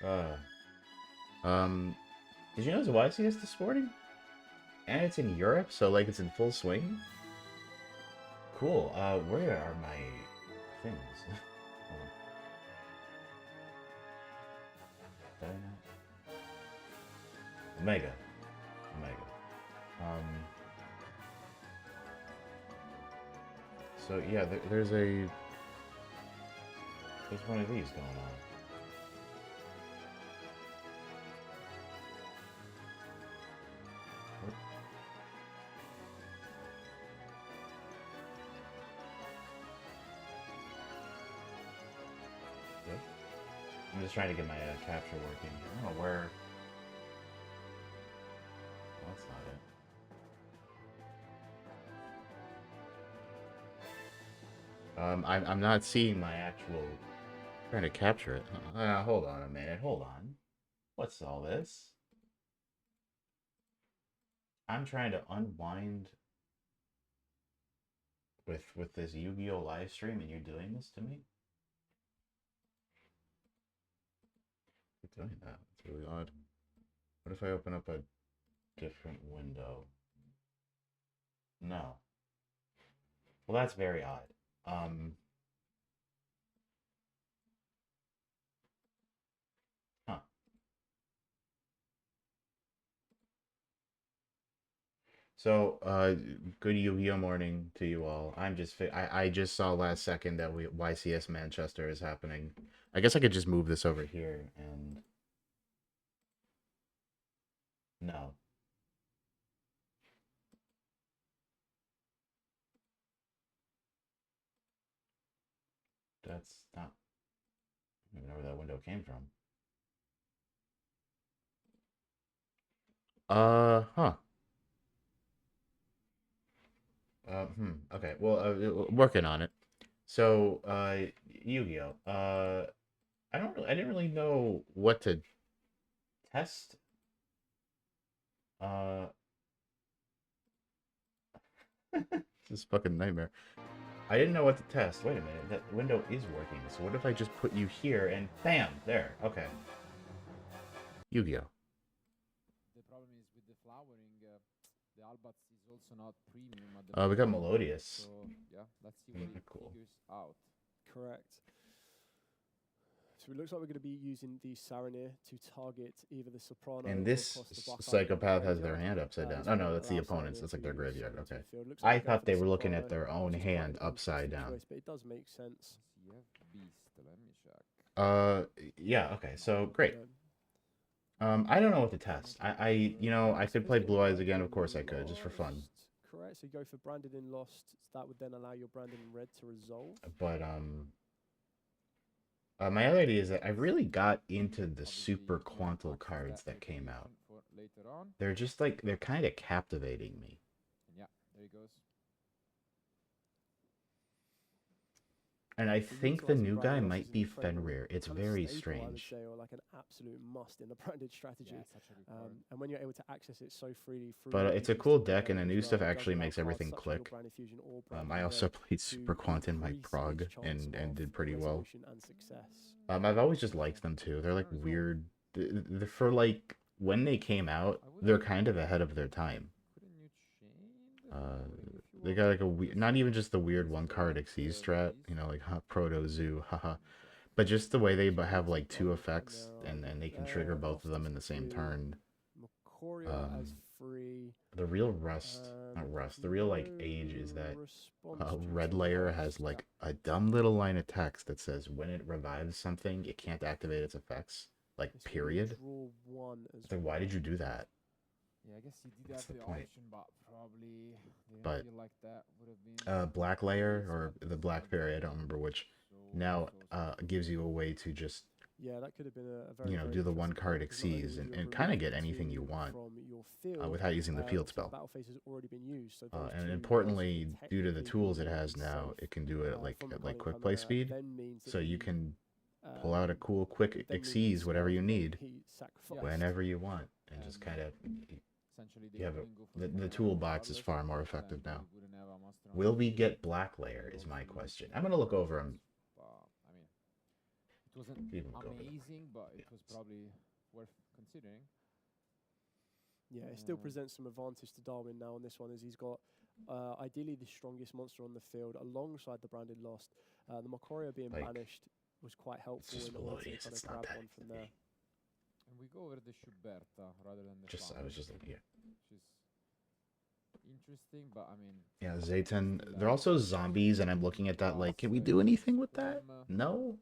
Uh, um, did you know it's YCS this morning? And it's in Europe, so like it's in full swing. Cool. Where are my things? Hold on. Did I not? Omega. Omega. Um, so yeah, there's one of these going on. What? What? I'm just trying to get my capture working. I don't know where. Well, that's not it. I'm not seeing my actual trying to capture it. Hold on a minute. Hold on. What's all this? I'm trying to unwind with this Yu-Gi-Oh live stream, and you're doing this to me. You're doing that. It's really odd. What if I open up a different window? No. Well, that's very odd. Um. Huh. So, good Yu-Gi-Oh morning to you all. I just saw last second that YCS Manchester is happening. I guess I could just move this over here and no, that's not. I don't even know where that window came from. Huh. Okay. Well, working on it. So, Yu-Gi-Oh. I didn't really know what to test. Uh, this is fucking nightmare. I didn't know what to test. Wait a minute, that window is working. So what if I just put you here and bam, there. Okay. Yu-Gi-Oh. The problem is with the flowering, the Albats is also not premium at the We got moment. Melodious. So yeah, let's see what it Cool. figures out. Correct. So it looks like we're going to be using the Saranir to target either the Soprano And or, of this course, the Black Eye from the psychopath has their graveyard. hand upside down. This Oh will no, then that's the allow opponent's. Saranir That's like to their graveyard. summon into Okay. the field. Looks like I they're going thought for the they were looking at Soprano, their own which is quite hand an upside interesting down. choice, but it does make sense. CF Beast, let me check. Uh, yeah. Okay. So great. Yeah. I don't know what to test. I So could he's play getting Blue Eyes again. Branded Of in course I could, just for fun. Lost. Correct. So you go for Branded in Lost. That would then allow your Branded in Red to resolve. But my other idea is that I really got into the Obviously, super you cannot Quantal access cards that that came out. location for later on. They're just like they're kind of captivating me. And yeah, there he goes. And I So think the utilizing new guy Branded Lost is might an be incredible Fenrir. It's kind of very staple, I would strange. say, or like an absolute must in the Branded strategy. Yeah, such a good card. And when you're able to access it so freely through But your it's a Beast cool and deck, and the Graveyard as new well, stuff it does actually allow makes cards everything such as your click. Branded Fusion or Branded I also Red played to Super Quant in my increase prog its chance and of did pretty well. resolution and success. I've always just So, liked them too. They're like final result. weird. For like when they came out, I would they're kind of ahead of their time. couldn't you chain the Uh, flowering if you they want? got like a Let's not see. even just the weird one Still card at Xyz the strat, beast. like Proto Zoo, haha. Let me check. But just the way they So have let's like take a two look, and effects there and are they can trigger there both of lost them in the same to turn. Macoria as Um, free. the real rust, not There's rust, the real like age is no that response due red to layer has lost. Yeah. like a dumb little line of text that says when it revives something, it can't activate its effects. Like Okay, so we're going to period. draw one as Then why did well. you do that? Yeah, I guess he did What's have the the point? option, but probably didn't But feel like that would have been black the layer case. or But the black again, fairy, I don't remember which. so Now so gives you a way to just Yeah, that could have been a very, very do the one interesting play card because not only exceeds would you have and kind of removed get the anything you two want from your field, without using the field obviously the spell. battle phase has already been used, so those And two importantly, basically due to the technically tools it remain has now, safe it can do it from the at like Guardian quick play Chimera. speed. Then means that So you the can pull out a um, cool quick then means the exceeds whatever spell you can then need be yeah, sacrificed. whenever you want and just and kind of essentially they you have couldn't go for the Soprano toolbox is regardless, far more so then effective now. they wouldn't have a monster on Will the we field. get black They layer would is also my be losing question. the I'm gonna look over Albats. them. But I mean, wasn't Even look over there. amazing, but it Yeah. was probably worth considering. Yeah, it still Um, presents some advantage to Darwin now on this one, as he's got ideally the strongest monster on the field alongside the branded Lost. The Mokoria being Like, banished was quite helpful just in order to melodious. kind It's of not grab that one from heavy. there. And we go over the Schuberta rather than the I was Flammers, just looking here. which is interesting, but I mean, Yeah, still Zayton. They're like also zombies, and I'm looking at that like, can we do anything with that? No?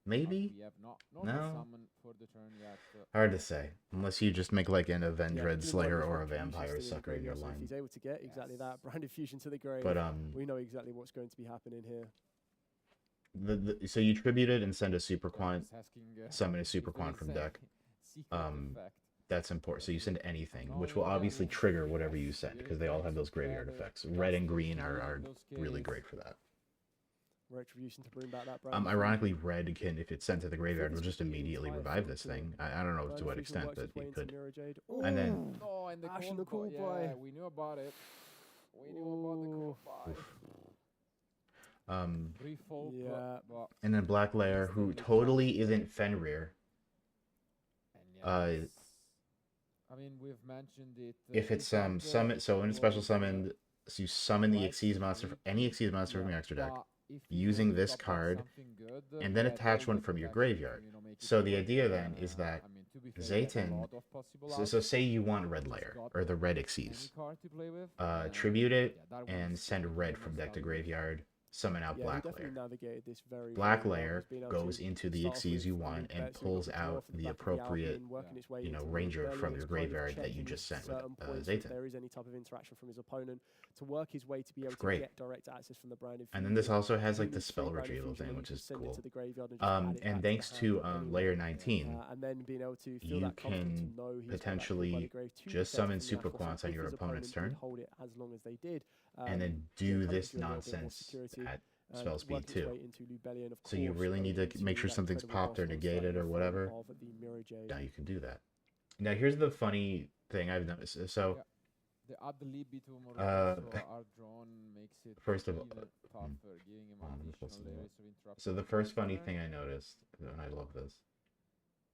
Maybe? we have not No? summoned for the turn yet. Hard to say. Unless you just make like an Yeah, Avenged Blue Slayer White or a with fusions Vampire still in the Sucker in your graveyard, so if line. he's able to get exactly that Yes. branded fusion to the grave, But we know exactly what's going to be happening here. so you tribute it and send a Super Quant, He's asking, summon a if Super there Quant is from a deck. secret effect. That's important. So you send anything, which will obviously trigger whatever you send, because they all have those graveyard effects. Red and green are really great for that. Retribution to bring back that brand. Ironically, red can, if it's sent to the graveyard, this will could just be the immediately entire revive field this to thing. I don't know to what extent, but it could. And then Oh, and the Ash cold and the cold yeah, boy. we knew about it. We knew about the cold boy. Brief hope, Yeah. but and then Black Lair, who totally isn't Fenrir. and yes, I mean, we've mentioned it. If it's summon, so in special summon, so you summon the Xyz monster, any Xyz monster from your extra deck, using this card, and then attach one from your graveyard. So the idea then is that Zayton, so say you want Red Lair, or the Red Xyz, tribute it, and send red from deck to graveyard, summon out Yeah, Black he definitely Lair. navigated this very Black very well. Lair He's been able goes to into the start off Xyz with you a want big and bet, so we've pulls got draw out from the back of the appropriate, Albion, working its way you know, into ranger Rebellion from to your kind of graveyard that you checking just sent with certain points if Zayton. there is any type of interaction from his opponent to work his way to be able to Great. get direct access from the branded And then this fusion. also has like the Use spell free branded retrieval fusion, thing, then you which can is send it cool. to the graveyard and just add it And back thanks the to hand layer anyway. 19, And then being able to feel you that comfort can to know he's got that cold by the potentially grave to just protect summon from the super actual quants thing on your if his opponent's opponent turn, did hold it as long as they did. and then to do come this into a little bit more nonsense security at and spell speed work its too. way into Lubellion, of So you course, really need going to make into sure that something's incredible popped or boss monster negated in the or form whatever. of the Mirror Jade. Now you can do that. Now here's the funny thing I've noticed. So the ad libitum or Uh, are drawn makes it first of all, even tougher, giving him I'm additional supposed to do layers of interruption. so the first funny thing I noticed, and I love this,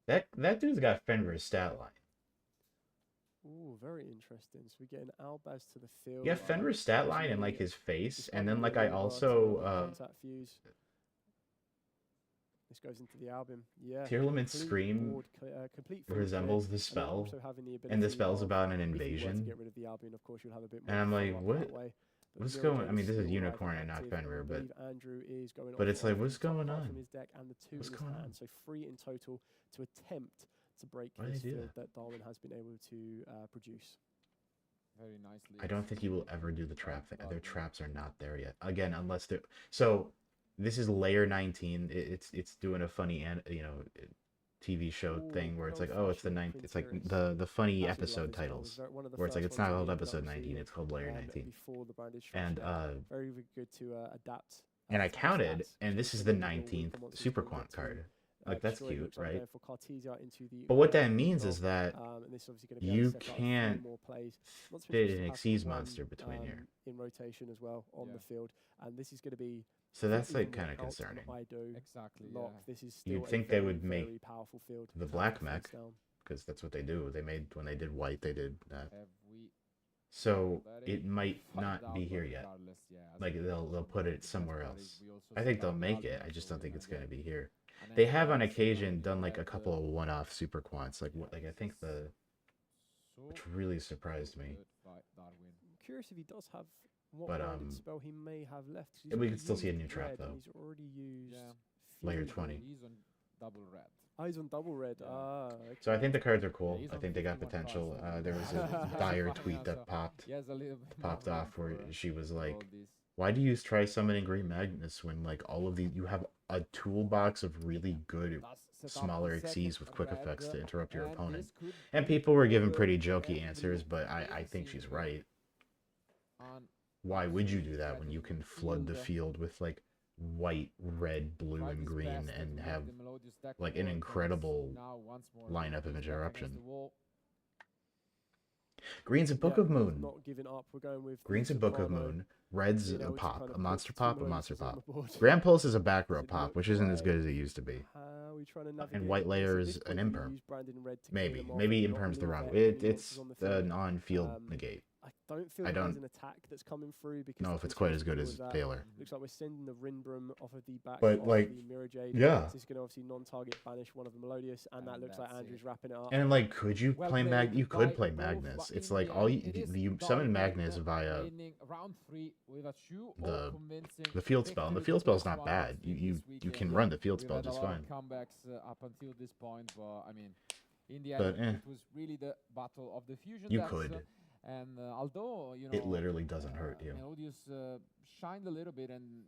that dude's got Fenrir's stat line. Ooh, very interesting. So we get an Albaz to the field. Yeah, Fenrir's stat line and like his face, and then like I also contact fuse. This goes into the album. Yeah. Tearlament's complete Scream board, complete field resembles the clear, and then spell, also having the and the ability spell's of, about an if you were to invasion. get rid of the Albion, of course, you'll have a bit more And I'm like, follow-up what? that way. But What's Mirror going? Jade I mean, is this is still Unicorn live and not active. Fenrir, I but believe Andrew is going but off it's like, on what's the top going card on? From his deck and the two What's in his going hand, on? so 3 in total to attempt to break Why did this they do field that Darwin has been able to produce. Very nicely. I don't think he will ever do the trap thing. Their traps are not there yet. Again, unless they're so. This is layer 19. It's doing a funny and TV show Ooh, thing where it's like, good oh, it's the old-fashioned ninth. It's like Frontiers. the funny Absolutely love episode this one. It was titles one of the where it's like first it's not ones called we ended up episode 19. receiving, It's called layer 19. Before the branded And structure. Very good to adapt. and I fast counted, stats, and which this is is something the that we'll 19th come on to Super when we Quant get to, card. Like that's destroy. It cute, looks like right? going for Cartesia into the But what that red means as is well. that And this is obviously going to be you able to set up 3 can't more plays. Not to fit mention an just have Xyz one, monster between here. in rotation as well on the field, and this is going to be. So that's like even kind of without an concerning. IDO Exactly. lock. Yeah. This is still You'd a think they very, would make very powerful field the to black face mech, down. because that's what they do. They made when they did white, they did that. Have we So let it might find not out, be but here yet. regardless, yeah, as Like we they'll mentioned, put the it best somewhere part is else. we also I think set they'll up make it. Albion, I just so don't think we're it's gonna get be here. an They extra have on chance to occasion finally done like a get, couple of one-off super quants, like like I think so which really surprised me. good fight, Darwin. I'm curious if he does have what But, branded spell he may have left. 'cause he's we already could still see a used new trap, red, and though. He's already used Yeah. Layer Fusion. 20. He's on double red. He's on double red. Yeah. Okay. So I think the cards are cool. he's I on think they got 51 potential. cards, so There was a he's dire finding tweet us, that popped He has a little bit popped more room off where for, she was for all like, this. why do you try summoning Green Magnus when like all of these you have a toolbox of really good Thus set up smaller the Xyz second with quick red, effects to interrupt your and opponent? this could And be people were giving good pretty jokey and answers, blue. but I think she's right. On Why would you do that when you can flood the field, field with like white, red, blue, tried and his green best to and make have the melodious deck like an work, and incredible now once more lineup of he's back against interruption? the wall. Green's a Book Yeah, of Moon. not giving up. We're going with Green's the a Book of Soprano, Moon. Red's being a able to pop. kind A of monster put two pop, a monster Melodiuses on pop. the board. Grand Pulse is a back row Does it pop, look which isn't as right? good as it used to be. How are we trying to navigate And White this? At Layer's this an point, we imperm. use Brandon Red to clear Maybe. them off Maybe and not imperm's the leave wrong. any monsters It's on the the field. non-field negate. I don't feel I that there's don't an attack that's coming through because know the if it's quite as good continuity as of that. Taylor. Looks like we're sending the Rinbrum off of the back But, of like, the Mirror Jade. yeah. So it's going to obviously non-target banish one of the Melodious, and that And looks like that's Andrew's it. wrapping it up. And like, could you Well play played You by could play both, Magnus. but It's in like the all end, you, it is you summon Darwin Magnus via winning round 3 with a two the- convincing the field spell, and the victory, field spell's the not first one bad. You this you weekend. can run the field We've spell had a just lot fine. of comebacks up until this point, but I mean, in the But, end, it was really the battle of the fusion You decks, could. and although you know It literally doesn't hurt you. Melodious shined a little bit, and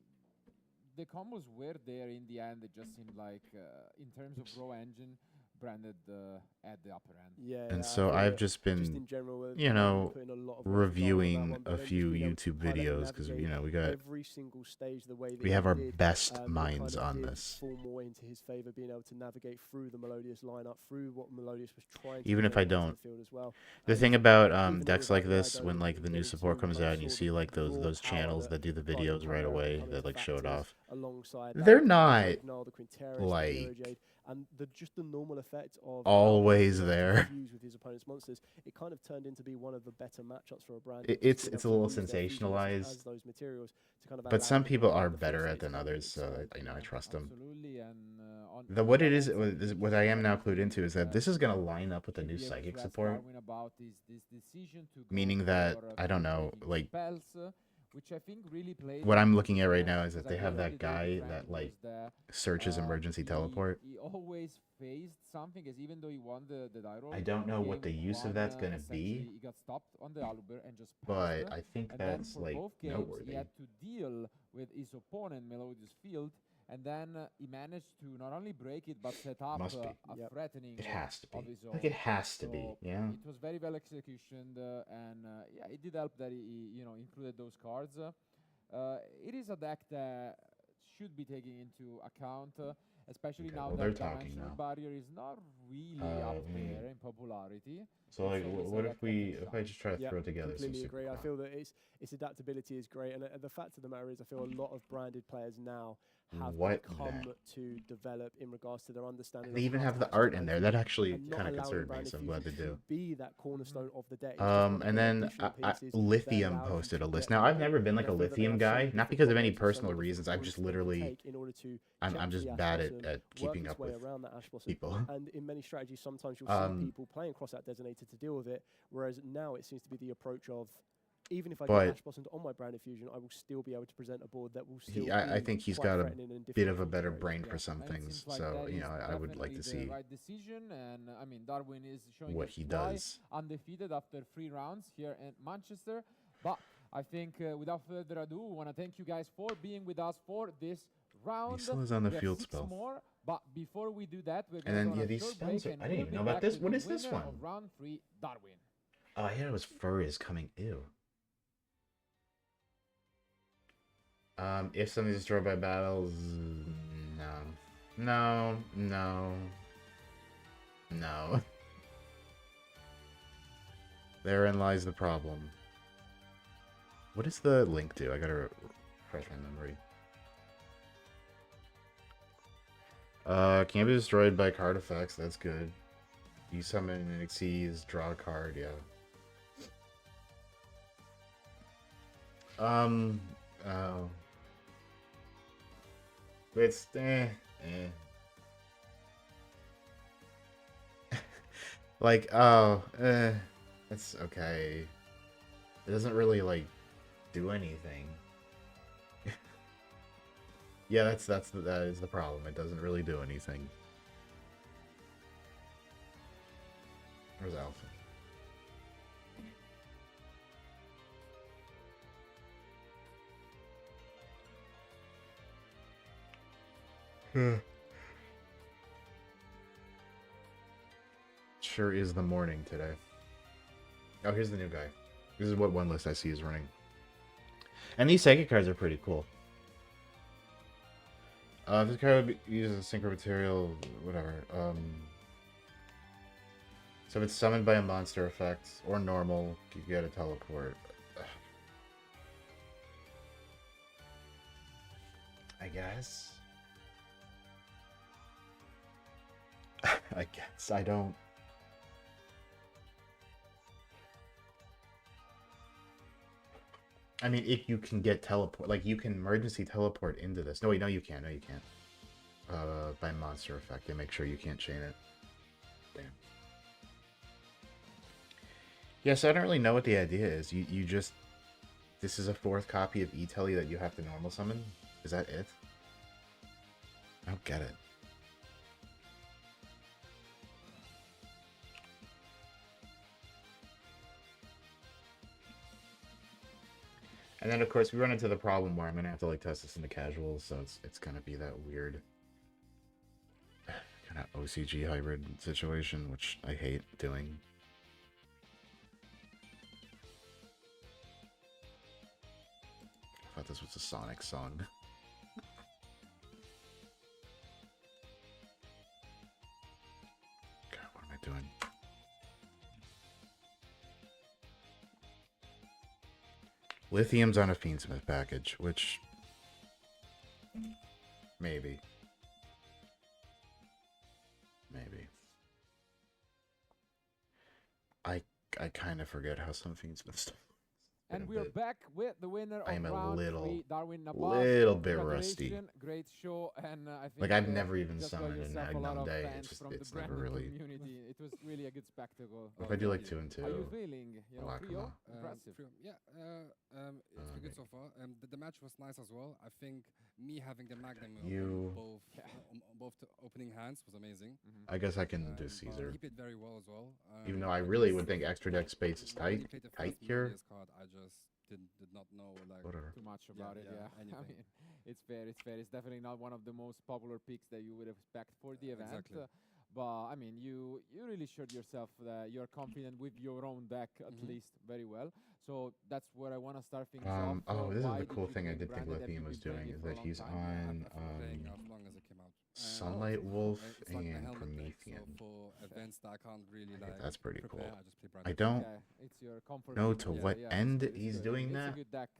the combos were there in the end. It just seemed like, in terms of raw engine, Branded at the upper end. Yeah, And I so feel I've that just just been, in general, you know, putting a lot of work on that reviewing one, but a then just few being able to YouTube highlight and videos because navigate we got every single stage the way that we have he our did, best it minds kind of on did this. fall more into his favor, being able to navigate through the Melodious lineup, through what Melodious was trying to Even bring if I onto the don't. field as well. The And thing about even though decks with like that, I this, don't when like the new go support into comes kind of out and you saw see the like those raw channels power that do the Guardian videos right Chimera away come that into like show it factors off. alongside They're that, not Ignal, the Quinteris, the like Mirror Jade, and just the normal effect of always being able to there. fuse with his opponent's monsters, it kind of turned into be one of the better matchups for a brand. It's a little sensationalized. As those materials to kind of But allow some them people to are the better full at than stage others, so coverage. I know I trust them. Absolutely, and on What the it other is, hand, what I am now clued into is that this is gonna line up with the should new be able psychic to ask support, Darwin about this decision to go meaning that for, I don't know, creating like spells, which I think really played what I'm into looking his at right hands, now is that because they at have the end that of the day, guy Brandon that like was searches emergency teleport. he always faced something, as even though he won the die roll. I don't know what the game use of one, that's gonna essentially be, He got stopped on the Aluber and just but passed. I think And then that's for like both games, noteworthy. he had to deal with his opponent, Melodious Field, and then he managed to not only break it but set up Must be. a Yep. threatening It has to of be. his own. Like it has to be, So yeah. It was very well executioned, and yeah, it did help that he included those cards. It is a deck that should be taken into account, especially Okay, now well, that they're talking Dimensional now. Barrier is not really up there in popularity. So like, So it's a what deck if that can if I shine. just try to Yeah, throw together some completely super agree. I crap? feel that its adaptability is great, and the fact of the matter is, I feel a lot of branded players now have What come the- to develop in regards to their understanding. They of even how have to the actually art play in there. Fusion, That actually and not kind of allowing concerned me, branded so I'm glad they Fusion do. to be that cornerstone of the deck. It's just one of And the then additional pieces that Lithium allows you posted to a list. get Now I've right. never been like And a I feel that they Lithium have so guy, many not different because of any combos and so personal many reasons. different I've just routes that they can literally, take in order to I'm jump to just the Ash bad Blossom, at work keeping its up way with around that Ash Blossom. people. And in many strategies, sometimes you'll Um, see people playing cross that designated to deal with it, whereas now it seems to be the approach of, even if I But- get Ash Blossomed on my branded fusion, I will still be able to present a board that will still I be think he's quite got a threatening and bit difficult of a to better carry. brain Yeah, for some and it things. seems like So that you is know, I would like to definitely the see right decision, and I mean Darwin is showing what us he why does. undefeated after 3 rounds here in Manchester. But I think without further ado, we want to thank you guys for being with us for this round. still is on the We have field 6 spell. more, but before we do that, we're And going to then, go on yeah, a these short spells break, are- and I didn't we'll even be know about back this. with What the is this winner one? of round 3, Darwin. Oh, I heard it was Furry is coming. Ew. If something's destroyed by battles, no. Therein lies the problem. What does the link do? I gotta refresh my memory. Can't be destroyed by card effects. That's good. You summon and exceeds, draw a card. Yeah. Oh. It's like, it's okay. It doesn't really like do anything. Yeah, that is the problem. It doesn't really do anything. Where's Alpha? Sure is the morning today. Oh, here's the new guy. This is what one list I see is running. And these psychic cards are pretty cool. This card would be used as a synchro material, whatever. So if it's summoned by a monster effect or normal, you get a teleport. I guess. I guess. I don't. I mean, if you can get teleport, like you can emergency teleport into this. No, wait, no, you can't. No, you can't. By monster effect, they make sure you can't chain it. Damn. Yes, I don't really know what the idea is. You just this is a fourth copy of E-Telly that you have to normal summon. Is that it? I don't get it. And then of course we run into the problem where I'm gonna have to like test this into casuals, so it's gonna be that weird kind of OCG hybrid situation, which I hate doing. I thought this was a Sonic song. God, what am I doing? Lithium's on a Fiendsmith package, which maybe. I kind of forget how some Fiendsmith stuff. And we are back with the winner I am of a round little- 3, Darwin Nabas. little bit rusty. Congratulations, great show, and I think Like I've never even just got summoned an yourself a lot Agnum of Day. fans It's just from the it's never branded really. community. It was really a good spectacle. What if I do like 2 and How you 2? feeling? You know, Like, 3-0? no. Impressive. It's been good so far. The match was nice as well. I think me having the Magnum You- on both the opening hands was amazing. I guess I can do But Caesar. he played very well as well. Even though I really would think extra deck space is when he tight played the tight first here. Melodious card, I just did not know like Whatever. Too much about it, yeah, yeah. I anything. mean, it's fair, it's fair. It's definitely not one of the most popular picks that you would expect for the event. Exactly. But I mean, you really showed yourself that you're confident with your own deck at least very well. So that's where I want to start things off. Oh, this is Why the did cool you thing I pick did think Branded? Have you Lithium was been playing doing it is for a that long he's time? on I've been playing as long as it came out. Sunlight Wolf It's like my and helmet deck, Promethean. so for events that I can't really like That's pretty prepare, cool. I just play I Branded. don't Okay, it's your comfort. know pick. to Yeah, what Yeah, end it's he's good. doing It's that, a good deck,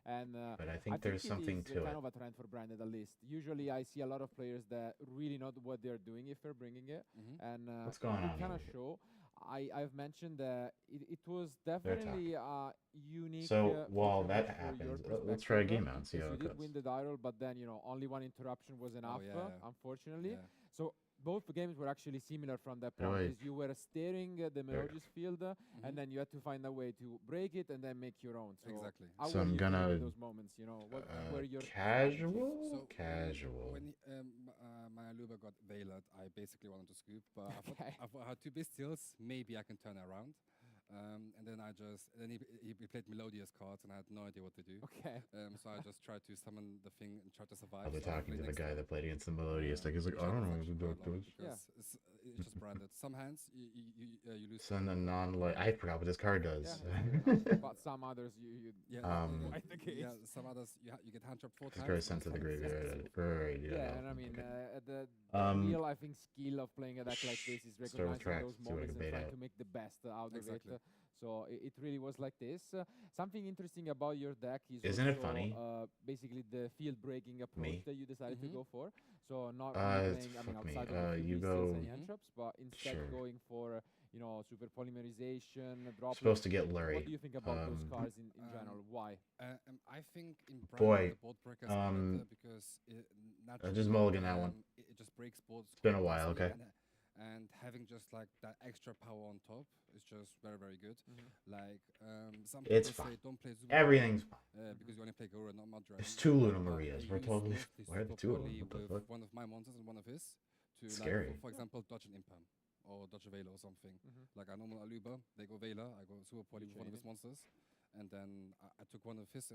and but I I think there's it something is to kind it. of a trend for Branded at least. Usually, I see a lot of players that really know what they're doing if they're bringing it, and What's going on it kind over of here? show. I've mentioned that it was definitely unique. So while feature that match for your happens, let's try a perspective, game out and see how because it you did goes. win the title, but then only one interruption was enough, yeah. unfortunately. Yeah. So both games were actually similar from that By the point, way- because you were steering the Melodious field, Mhm. and then you had to find a way to break it and then make your own. So Exactly. how So were I'm you feeling gonna, in those moments? What were your casual, So casual. when my Aluba got Veiled, I basically wanted to scoop, but Okay. I thought I had 2 big steals. Maybe I can turn it around. And then he played Melodious cards, and I had no idea what to do. Okay. So I just tried to summon the thing and try to survive. I'll be So I talking to played the next guy turn. that played against the Melodious deck. He's like, Which I don't know was what to actually do. quite long because it's just branded. Some hands you lose. Send a non-like. I forgot what this card does. But some others you Yeah, like the case. yeah. Some others you get hand trap 4 This times. card is some sent to the times it's graveyard. just- Right, Yeah, and I mean, okay. the Um, real, I think, skill of playing a deck like this is start with recognizing tracks, those see what I moments can and bait trying out. to make the best out Exactly. of it. So it really was like this. Something interesting about your deck is Isn't it also, funny? basically the field breaking approach Me? that you decided to Mhm. go for. So not It's really playing, fuck me. outside of the You few beast steals go- and entraps, but instead Sure. going for super polymerization, drop. Supposed to get What Lurie. do you think about those Um, cards in general? Why? I think in Branded Boy, the board breaker is better because it naturally, just mulligan that one. It just breaks boards. It's been a quite while, easily, okay. And having just like that extra power on top is just very very good. Like some people It's say fine. don't play Zuba Everything's fine. because you only play Gora, not Madra. There's 2 Luna Marias. We're totally. Why are there 2 of them? What the with fuck? one of my monsters and one of his to Scary. like for example dodge an Impam or dodge a Veiler or something. Like a normal Aluba, they go Veiler, I go Super Poly with one of his monsters, and then I took one of his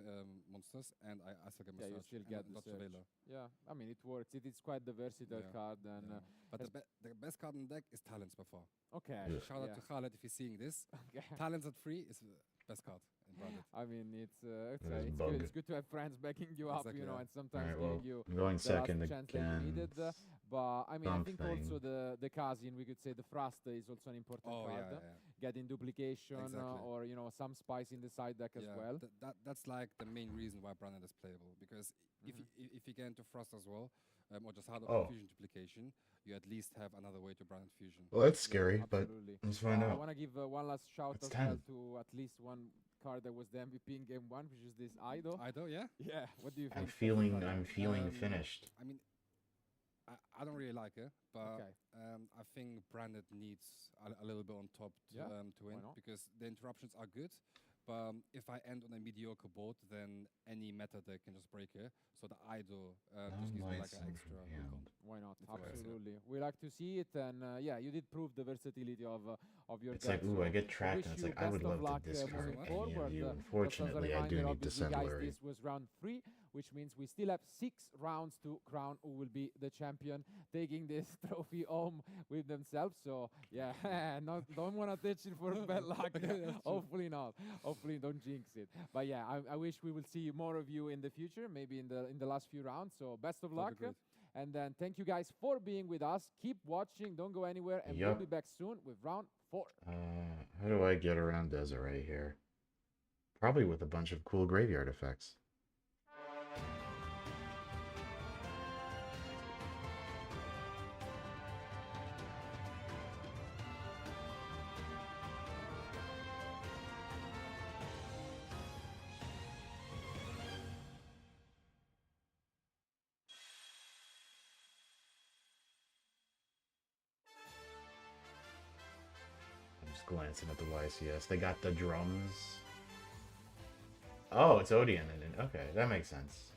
monsters and I still get my Yeah, you search still and get then the dodge a search. Veiler. Yeah, I mean it works. It is quite the versatile Yeah, card, and Yeah. But the best card in the deck is Talents by far. okay. Yeah. Shout out to Khaled if he's seeing this. Okay. Talents at 3 is the best card. In branded. I mean, it's That is it's bug. good. It's good to have friends backing you up, Exactly, you know, yeah. and All sometimes right, well, giving you I'm going the last second chance that you needed. against But I mean, I think also something. the cousin, we could say the Frost is also an important Oh card. yeah, yeah, Getting duplication exactly. or you know some spice in the side deck as Yeah, well. that's like the main reason why branded is playable, because Mhm. if you get into Frost as well, or just hard Oh, fusion duplication, you at least have another way to branded fusion. well, that's Yeah, scary, but absolutely. let's find I out. want to give one last shout It's as well 10. to at least one card that was the MVP in game one, which is this Ido. Ido, yeah. Yeah, what do you I'm think of the feeling, card? I'm feeling Um, finished. I mean, I don't really like it, but Okay. I think branded needs a little bit on top Yeah, to win, why not? because the interruptions are good. But if I end on a mediocre board, then any meta deck can just break it. So the idol just gives me like Non-lights an in extra from hook on. hand. Why not? If it works, yeah. Absolutely. We like to see it, and yeah, you did prove the versatility of your It's deck. like, ooh, I So get we tracked, wish and it's you like, I would best of love luck to discard moving much. any of forward. you. Just as a Unfortunately, I do reminder, need obviously, guys, Dissembler. this was round 3, which means we still have 6 rounds to crown who will be the champion, taking this trophy home with themselves. So yeah, don't want to touch it for bad luck. Okay, that's true. Hopefully not. Hopefully don't jinx it. But yeah, I wish we will see more of you in the future, maybe in the last few rounds. So best of That'd luck. be great. And then thank you guys for being with us. Keep watching. Don't go anywhere. And we'll Yup. be back soon with round 4. How do I get around Desiree here? Probably with a bunch of cool graveyard effects. I'm just glancing at the YCS. They got the drums. Oh, it's Odeon in it. Okay, that makes sense.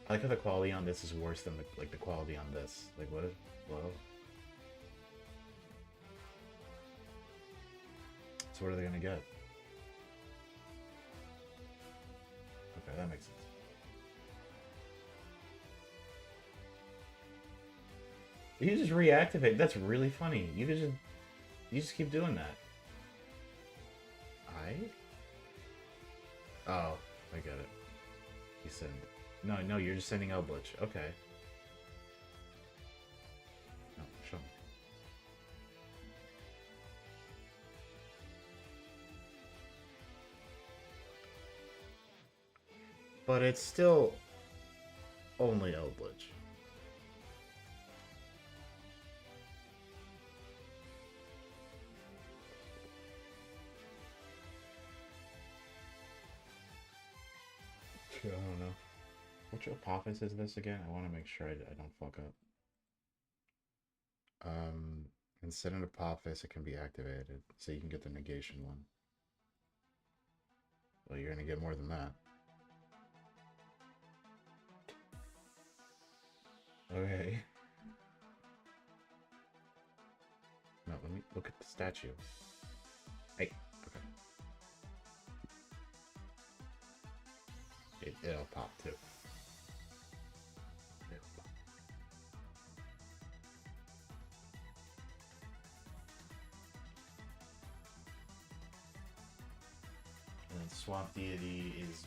I like how the quality on this is worse than the quality on this. Like what? Well, so what are they gonna get? Okay, that makes sense. You just reactivate. That's really funny. You just keep doing that. Oh, I get it. You send. No, you're just sending Eldritch. Okay. No, show me. But it's still only Eldritch. I don't know. Which Apophis is this again? I want to make sure I don't fuck up. Instead of Apophis, it can be activated, so you can get the negation one. Well, you're gonna get more than that. Okay. No, let me look at the statue. Hey, okay. It'll pop too. And then Swamp Deity is...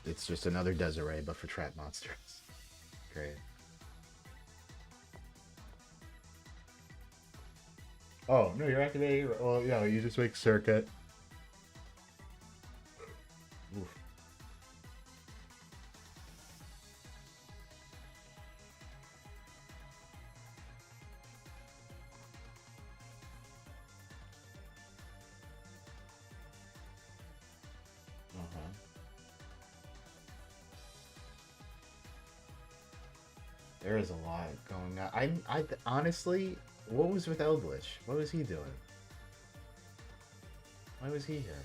It's just another Desiree, but for trap monsters. Great. Oh, no, you're activating... Well, yeah, you just make circuit. Oof. There is a lot going on. I honestly, what was with Eldritch? What was he doing? Why was he here?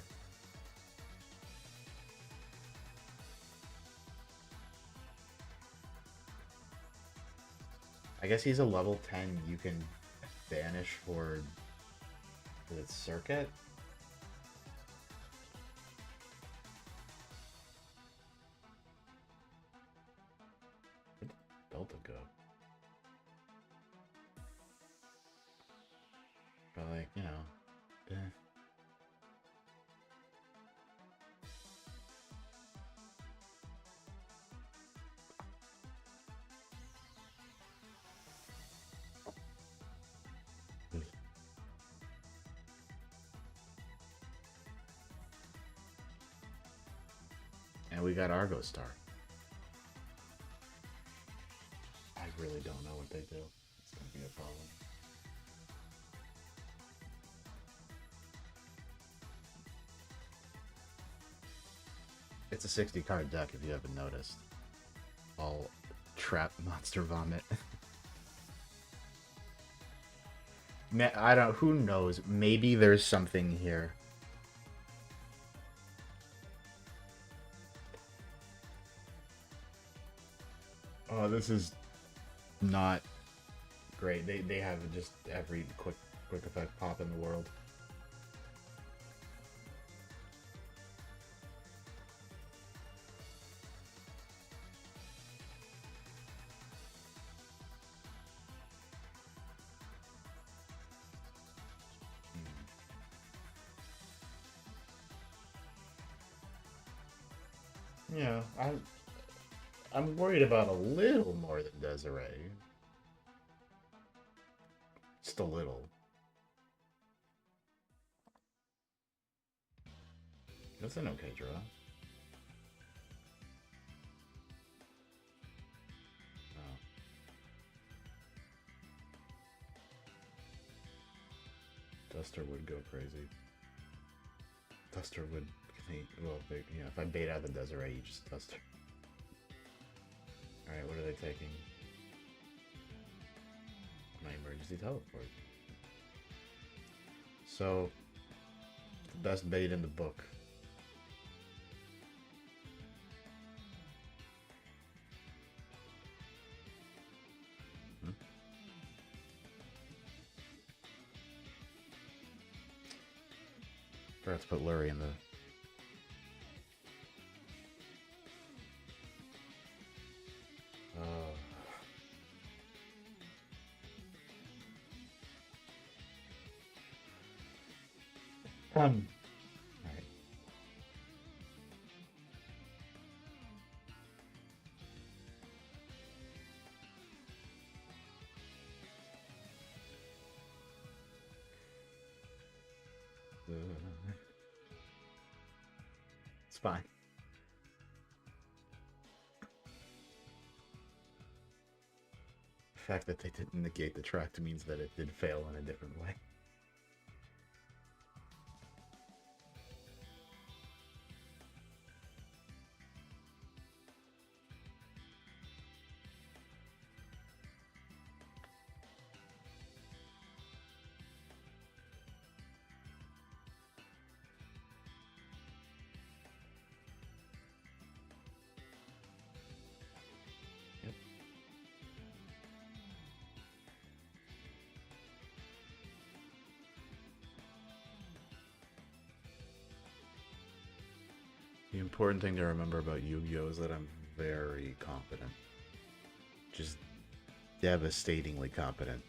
I guess he's a level 10 you can banish for the circuit. Where'd Delta go? But like, you know, eh. And we got Argo Star. I really don't know what they do. It's gonna be a problem. It's a 60 card deck if you haven't noticed. All trap monster vomit. I don't, who knows? Maybe there's something here. Oh, this is not great. They have just every quick effect pop in the world. Yeah, I'm worried about a little more than Desiree. Just a little. That's an okay draw. Oh. Duster would go crazy. Duster would, well, you know, if I bait out the Desiree, you just Duster. Alright, what are they taking? My emergency teleport. So, the best bait in the book. Forgot to put Lurie in the... Alright. It's fine. The fact that they didn't negate the tract means that it did fail in a different way. The important thing to remember about Yu-Gi-Oh! Is that I'm very competent. Just devastatingly competent.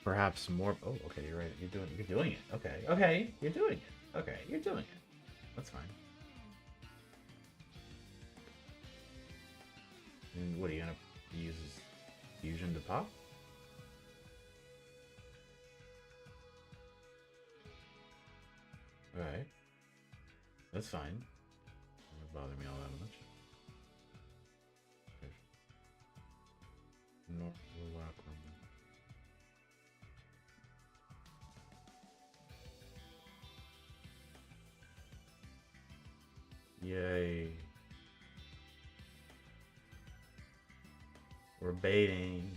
Perhaps more... Oh, okay, you're right. You're doing it. Okay, okay, you're doing it. Okay, you're doing it. That's fine. And what are you gonna use fusion to pop? Alright. That's fine. Doesn't bother me all that much. Okay. No, yay. We're baiting.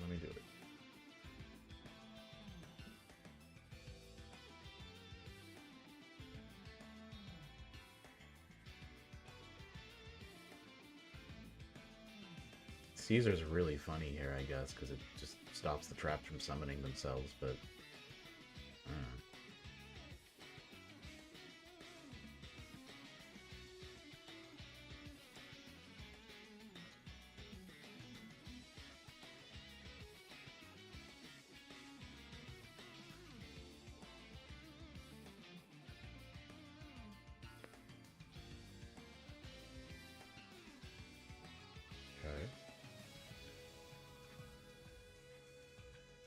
Let me do it. Caesar's really funny here, I guess, because it just stops the traps from summoning themselves, but... I don't know. Okay.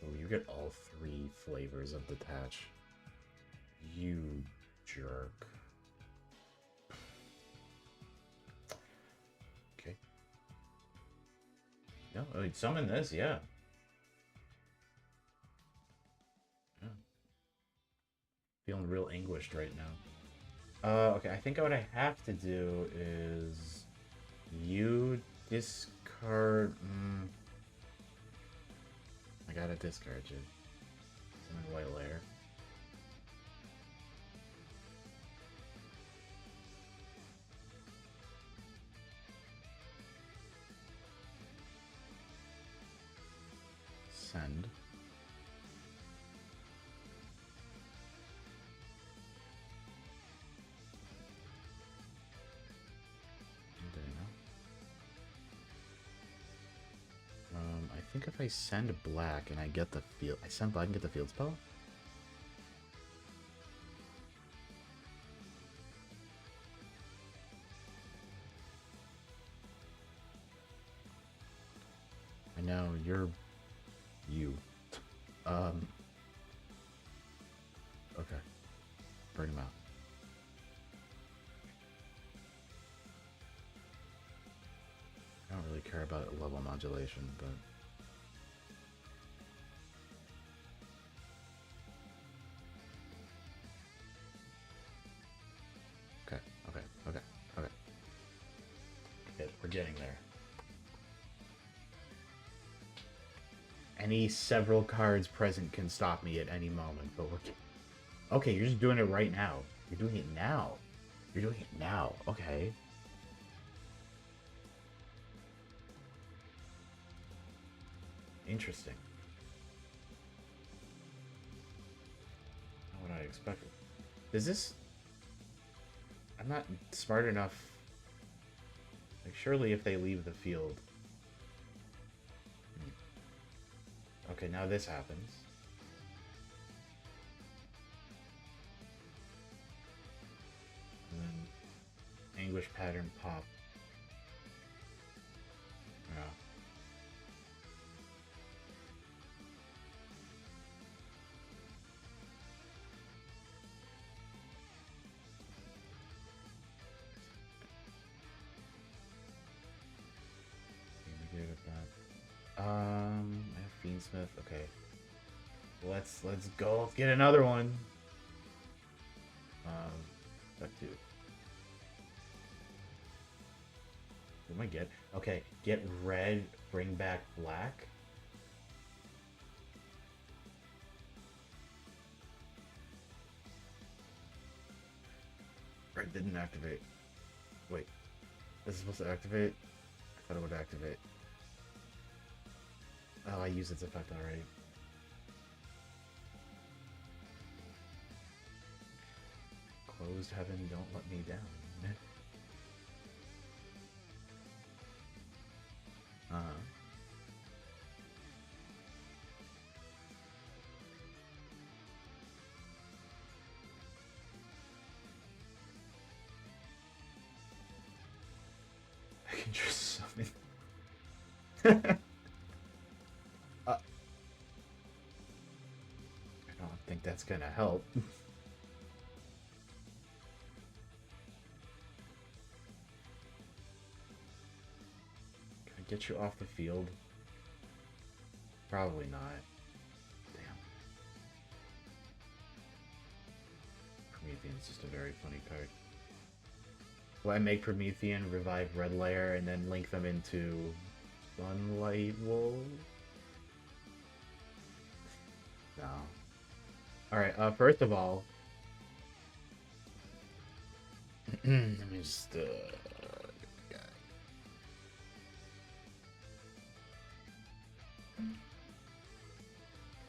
Oh, you get all 3 flavors of detach. You jerk. Okay. No, I'd summon this, yeah. Yeah. Feeling real anguished right now. Okay, I think what I have to do is you discard. I gotta discard you. Summon white layer. Send. There you go. I think if I send black and I get the field, I send black and get the field spell. I know you're you. Okay. Bring him out. I don't really care about level modulation, but... Okay, okay, okay, okay. Okay, we're getting there. Any several cards present can stop me at any moment, but we're... Okay, you're just doing it right now. You're doing it now. You're doing it now. Okay. Interesting. Not what I expected. Does this... I'm not smart enough... Like, surely if they leave the field... Okay, now this happens. And then... Anguish pattern pop. Yeah. I have Fiendsmith. Okay, let's go. Let's get another one. Back to. What am I get? Okay, get red. Bring back black. Red didn't activate. Wait, this is supposed to activate? I thought it would activate. Oh, I used its effect already. Closed heaven, don't let me down. I can just summon. I don't think that's gonna help. Can I get you off the field? Probably not. Damn. Promethean's just a very funny card. Will I make Promethean, revive Red Layer, and then link them into Sunlight Wolf? No. Alright, first of all... let me just,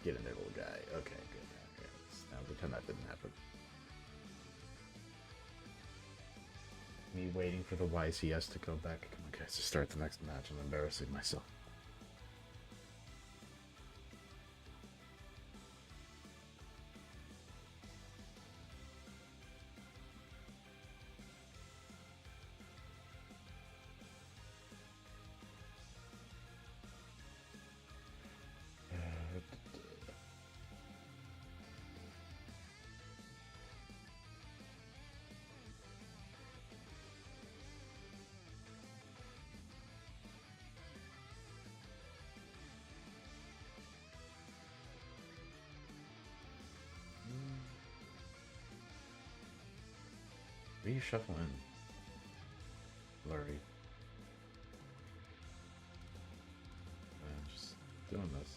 Get in there, little guy. Okay, good. Okay. Now pretend that didn't happen. Me waiting for the YCS to go back. Come on, guys, to start the next match. I'm embarrassing myself. What are you shuffling? Blurry. Just doing this.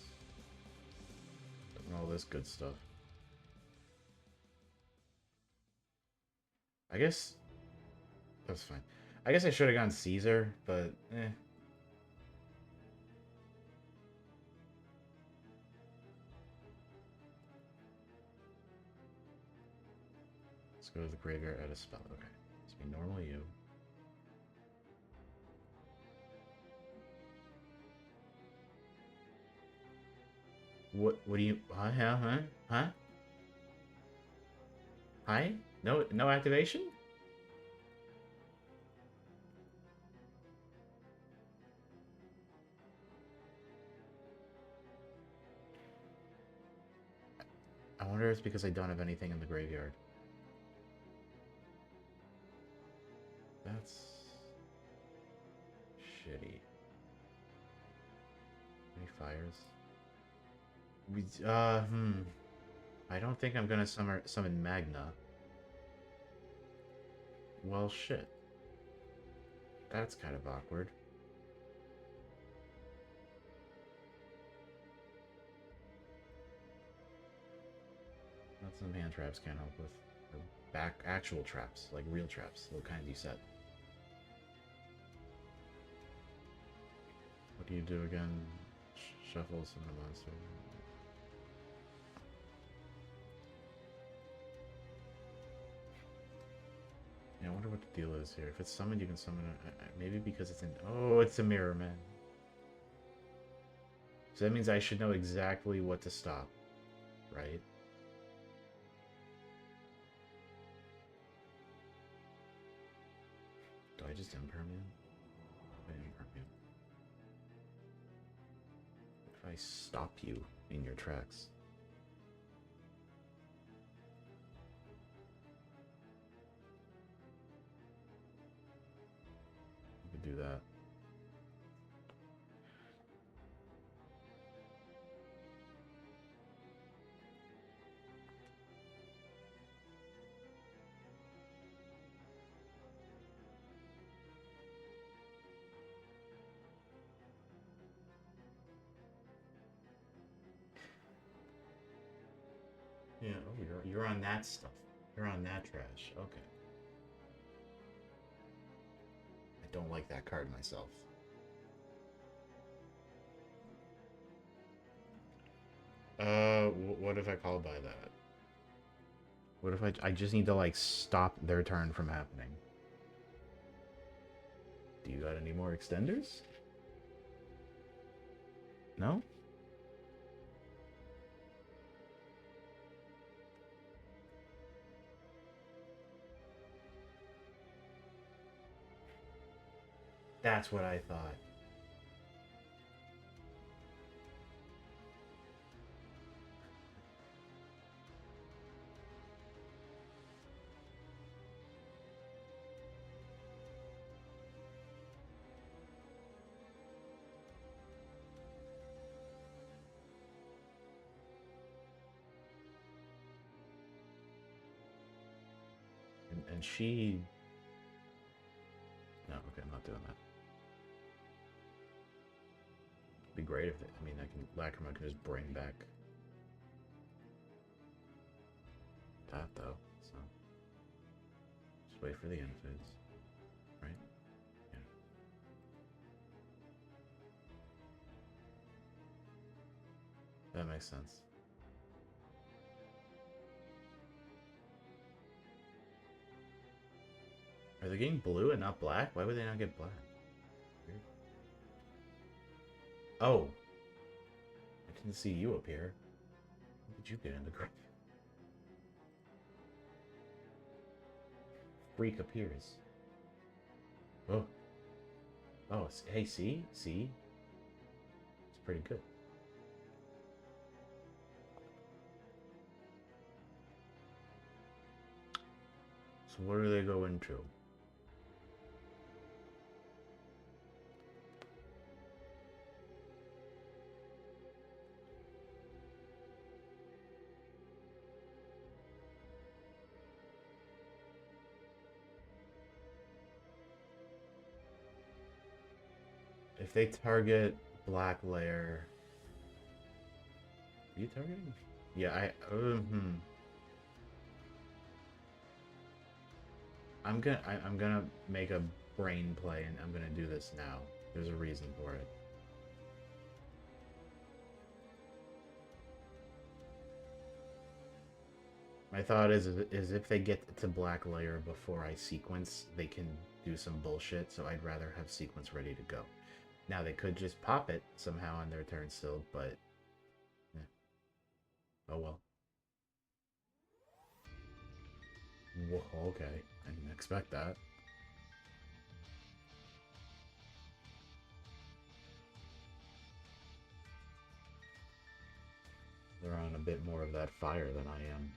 Doing all this good stuff. I guess that's fine. I guess I should have gone Caesar, but eh. Let's go to the graveyard, add a spell. Okay. Let's be normal you. What do you huh? Hi? No activation? I wonder if it's because I don't have anything in the graveyard. That's shitty. Any fires? I don't think I'm gonna summon Magna. Well, shit. That's kind of awkward. That's some hand traps can't help with. Or actual traps, like real traps, the kind you set. What do you do again? Shuffle, summon a monster. Yeah, I wonder what the deal is here. If it's summoned, you can summon it. Maybe because it's in... Oh, it's a mirror, man. So that means I should know exactly what to stop, right? Do I just impermanent? I impermanent. If I stop you in your tracks. You could do that. Yeah, oh, you're on that stuff. You're on that trash. Okay. I don't like that card myself. What if I call by that? What if I just need to, like, stop their turn from happening? Do you got any more extenders? No? That's what I thought. And she... No, okay, I'm not doing that. It'd be great if, I mean, Lacrima can just bring back that, though, so... Just wait for the infids, right? Yeah. That makes sense. Are they getting blue and not black? Why would they not get black? Weird. Oh. I didn't see you appear. How did you get in the group? Freak appears. Oh. Oh, hey, see? See? It's pretty good. So what do they go into? If they target black layer... Are you targeting? Yeah, I'm gonna make a brain play, and I'm gonna do this now. There's a reason for it. My thought is if they get to black layer before I sequence, they can do some bullshit, so I'd rather have sequence ready to go. Now, they could just pop it somehow on their turn still, but... eh. Oh well. Whoa, okay. I didn't expect that. They're on a bit more of that fire than I am.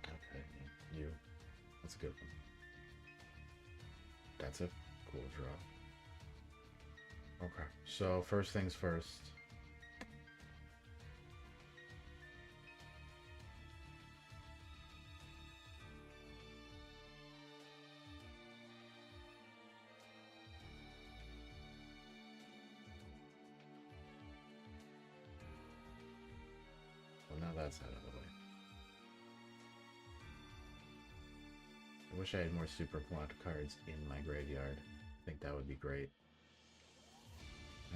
Okay, yeah, you. That's a good one. That's a cool draw. Okay, so first things first. Well, now that's out of the way. I wish I had more super blocked cards in my graveyard. I think that would be great.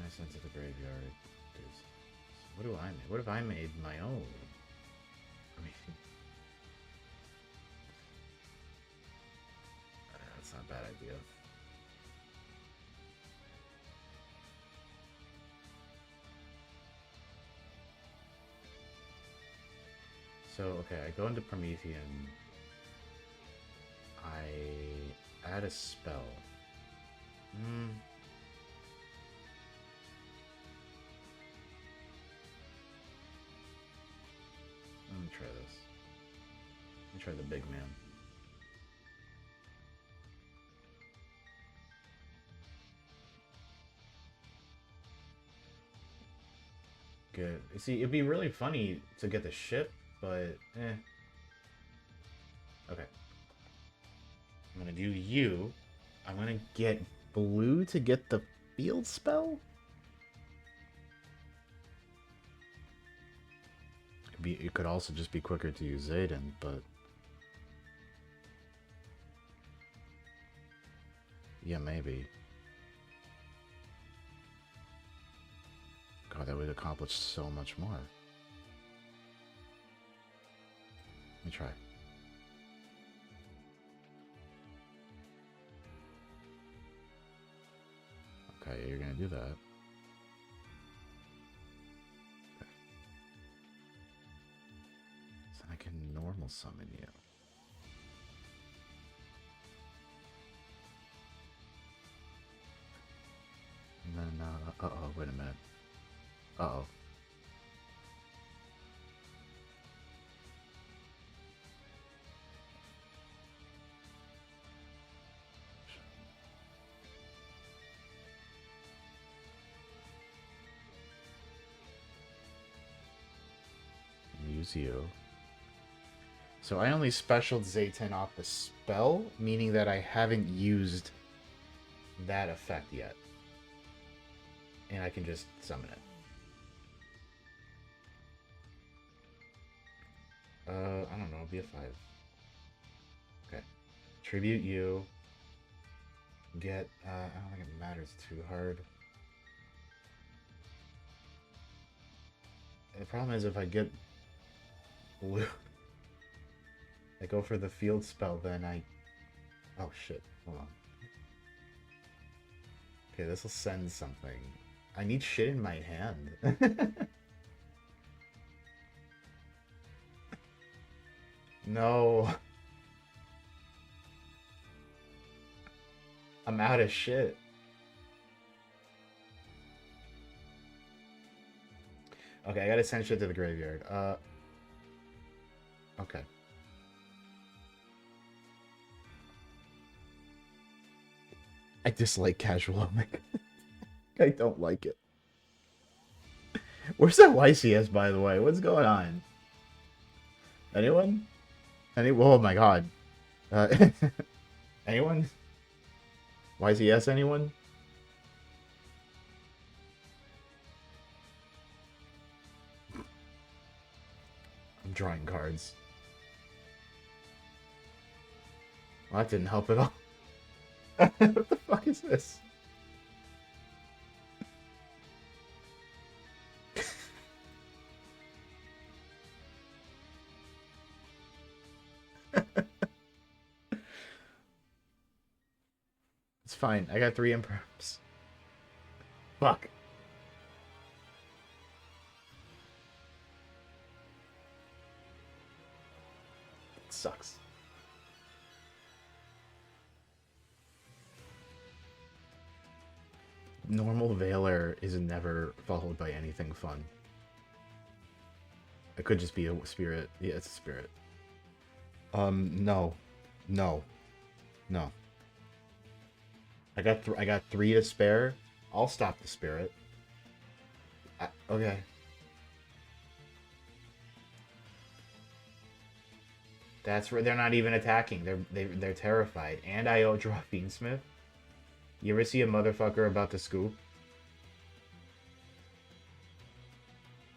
Nice sense of the graveyard. What do I make? What if I made my own? I mean, that's not a bad idea. So, okay, I go into Promethean. I add a spell. Let me try this. Let me try the big man. Good. See, it'd be really funny to get the ship, but eh. Okay. I'm gonna do you. I'm gonna get blue to get the field spell? It could also just be quicker to use Zayden, but... yeah, maybe. God, that would accomplish so much more. Let me try. Okay, you're gonna do that. Okay. So I can normal summon you. And then, uh-oh, wait a minute. Uh-oh. Use you. So I only specialed Zayten off the spell, meaning that I haven't used that effect yet. And I can just summon it. I don't know, be a 5. Okay. Tribute you. Get, I don't think it matters too hard. The problem is if I get blue, I go for the field spell, then I... Oh shit, hold on. Okay, this will send something. I need shit in my hand. No. I'm out of shit. Okay, I gotta send shit to the graveyard. Okay. I dislike casual Omega. I don't like it. Where's that YCS, by the way? What's going on? Anyone? Oh my god. Anyone? YCS, anyone? I'm drawing cards. Well, that didn't help at all. What the fuck is this? It's fine. I got 3 imperms. Fuck. It sucks. Normal Veiler is never followed by anything fun. It could just be a spirit. Yeah, it's a spirit. No. No. No. I got 3 to spare. I'll stop the spirit. Okay. That's where they're not even attacking. They're terrified. And I draw Fiendsmith. You ever see a motherfucker about to scoop?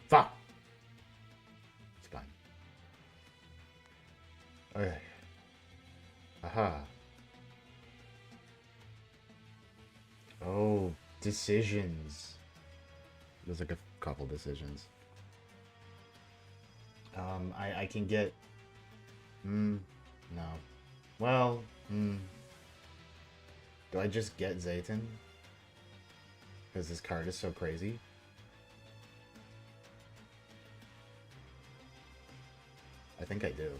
Fuck. It's fine. Okay. Aha. Oh, decisions. There's like a couple decisions. I can get... no. Well, do I just get Zayton? Because this card is so crazy? I think I do.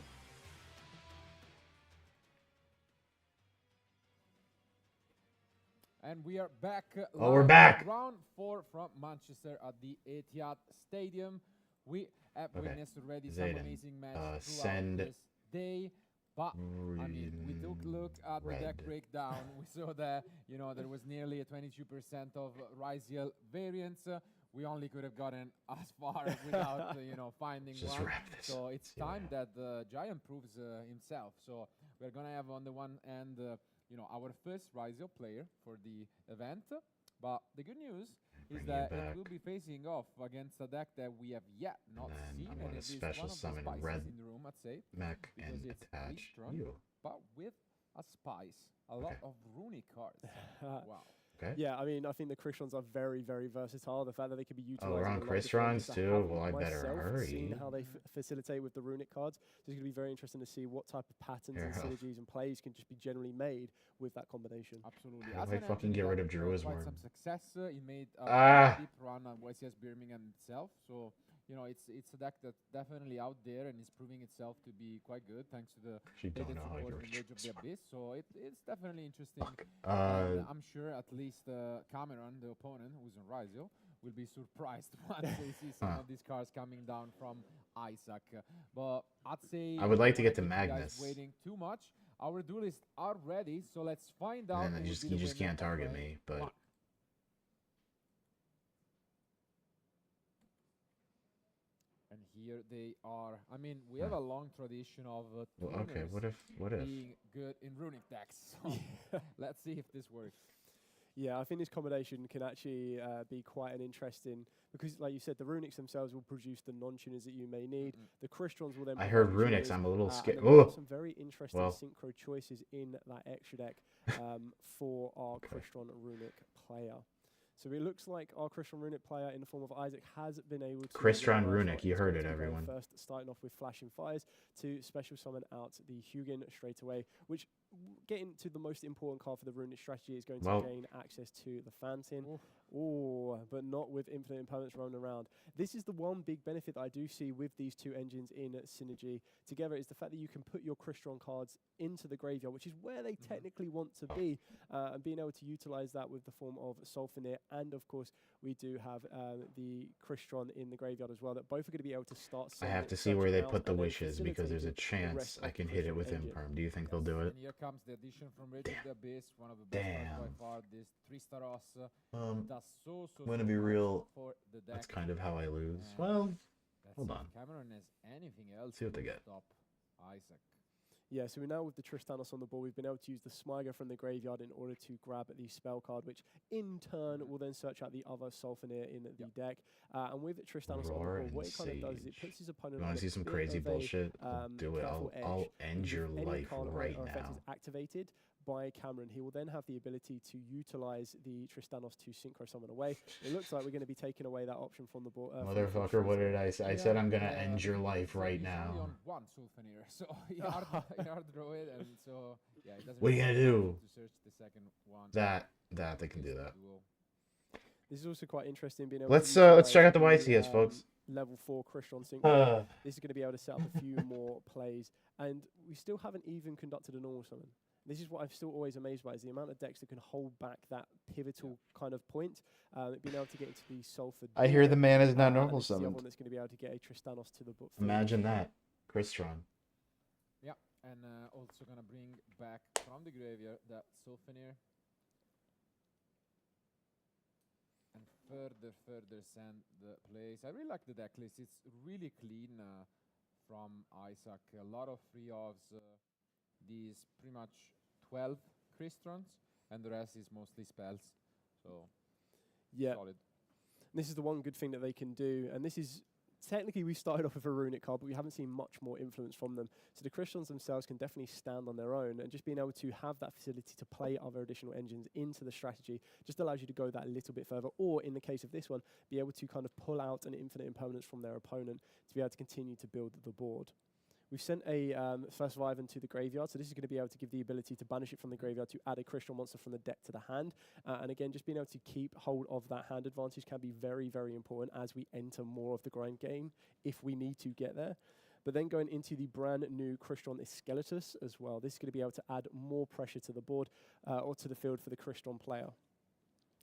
And we are back. Oh, we're live back! at Round 4 from Manchester at the Etihad Stadium. We have witnessed already some Zayden. amazing matches throughout Send this day. But, I mean, we took a look at the deck breakdown. We saw that, you know, there was nearly a 22% of Ryziel variance. We only could have gotten as far without, you know, finding Just one. wrap this. So it's time that the Giant proves himself. So we're going to have on the one end, you know, our first Ryziel player for the event. But the good news is that it will be facing off against a deck that we have yet not seen. I'm going to special summon red in the room, I'd say, mech and attach you. but with a spice, a lot of runic cards. Wow. Okay. Yeah, I mean, I think the Crystons are very, very versatile. The fact that they can be utilized. Oh, we're on Crystons too? Well, I better hurry. Seeing how they facilitate with the runic cards. So it's going to be very interesting to see what type of patterns and synergies and plays can just be generally made with that combination. Absolutely. How do I fucking get rid of Druisworm? Some success. He made a deep run on YCS Birmingham itself. So, you know, it's a deck that's definitely out there and is proving itself to be quite good thanks to the support and Rage of the Abyss. So it's definitely interesting. And I'm sure at least Cameron, the opponent, who's on Ryziel, will be surprised once they see some of these cards coming down from Isaac. But I'd say I would like to get to Magnus. Waiting too much. Our duelists are ready, so let's find out. And you just can't target me, but. And here they are. I mean, we have a long tradition of okay, what if being good in runic decks. So let's see if this works. Yeah, I think this combination can actually be quite an interesting, because like you said, the runics themselves will produce the non-tuners that you may need. The Crystons will then... I heard runics, I'm a little scared. Some very interesting synchro choices in that extra deck for our Crystron runic player. So it looks like our Crystron Runic player in the form of Isaac has been able to... Crystron Runic, you heard it, everyone. First, starting off with Flashing Fires to special summon out the Hugin straight away, which, getting to the most important card for the Runic strategy, is going to gain access to the Fountain. Oh, but not with infinite impermanence running around. This is the one big benefit that I do see with these two engines in synergy together, is the fact that you can put your Crystron cards into the graveyard, which is where they technically want to be, and being able to utilize that with the form of Fenrir. And of course, we do have the Crystron in the graveyard as well, that both are going to be able to start. I have to see where they put the wishes, because there's a chance I can hit it with Imperm. Do you think they'll do it? And here comes the addition from Rage of the Abyss, one of the best cards by far. This 3-star does so I'm gonna be real. for the deck. That's kind of how I lose. Well, hold on. Cameron has anything else. See what they get. Stop Isaac. Yeah, so we're now with the Tristanos on the board. We've been able to use the Smiger from the graveyard in order to grab the spell card, which in turn will then search out the other Fenrir in the deck. And with Tristanos on the board, what it kind of does is it puts his opponent. You want to see some crazy bullshit? Do it. I'll end your life right now. Is activated by Cameron. He will then have the ability to utilize the Tristanos to synchro summon away. It looks like we're going to be taking away that option from the board. Motherfucker, what did I say? I said I'm going to end your life right now. Only on one Fenrir, so he hard draw it, and so yeah, it doesn't. What are you gonna do? To search the second one. That they can do that. This is also quite interesting. Being able let's check out the YCS, folks. Level 4 Crystron synchro. This is going to be able to set up a few more plays, and we still haven't even conducted a normal summon. This is what I'm still always amazed by, is the amount of decks that can hold back that pivotal kind of point. Being able to get into the Sulfur. I hear the man is not normal summoned. The other summoned. one that's going to be able to get a Tristanos to the book. Imagine that, Crystron. Yeah, and also going to bring back from the graveyard that Fenrir. And further send the plays. I really like the deck list. It's really clean from Isaac. A lot of free offs. These pretty much 12 Crystrons, and the rest is mostly spells. So yeah, solid. This is the one good thing that they can do, and this is technically we started off with a runic card, but we haven't seen much more influence from them. So the Crystrons themselves can definitely stand on their own, and just being able to have that facility to play other additional engines into the strategy just allows you to go that little bit further, or in the case of this one, be able to kind of pull out an infinite impermanence from their opponent to be able to continue to build the board. We've sent a first Vyvern to the graveyard, so this is going to be able to give the ability to banish it from the graveyard to add a Crystron monster from the deck to the hand. And again, just being able to keep hold of that hand advantage can be very, very important as we enter more of the grind game, if we need to get there. But then going into the brand new Crystron Skeletus as well, this is going to be able to add more pressure to the board or to the field for the Crystron player.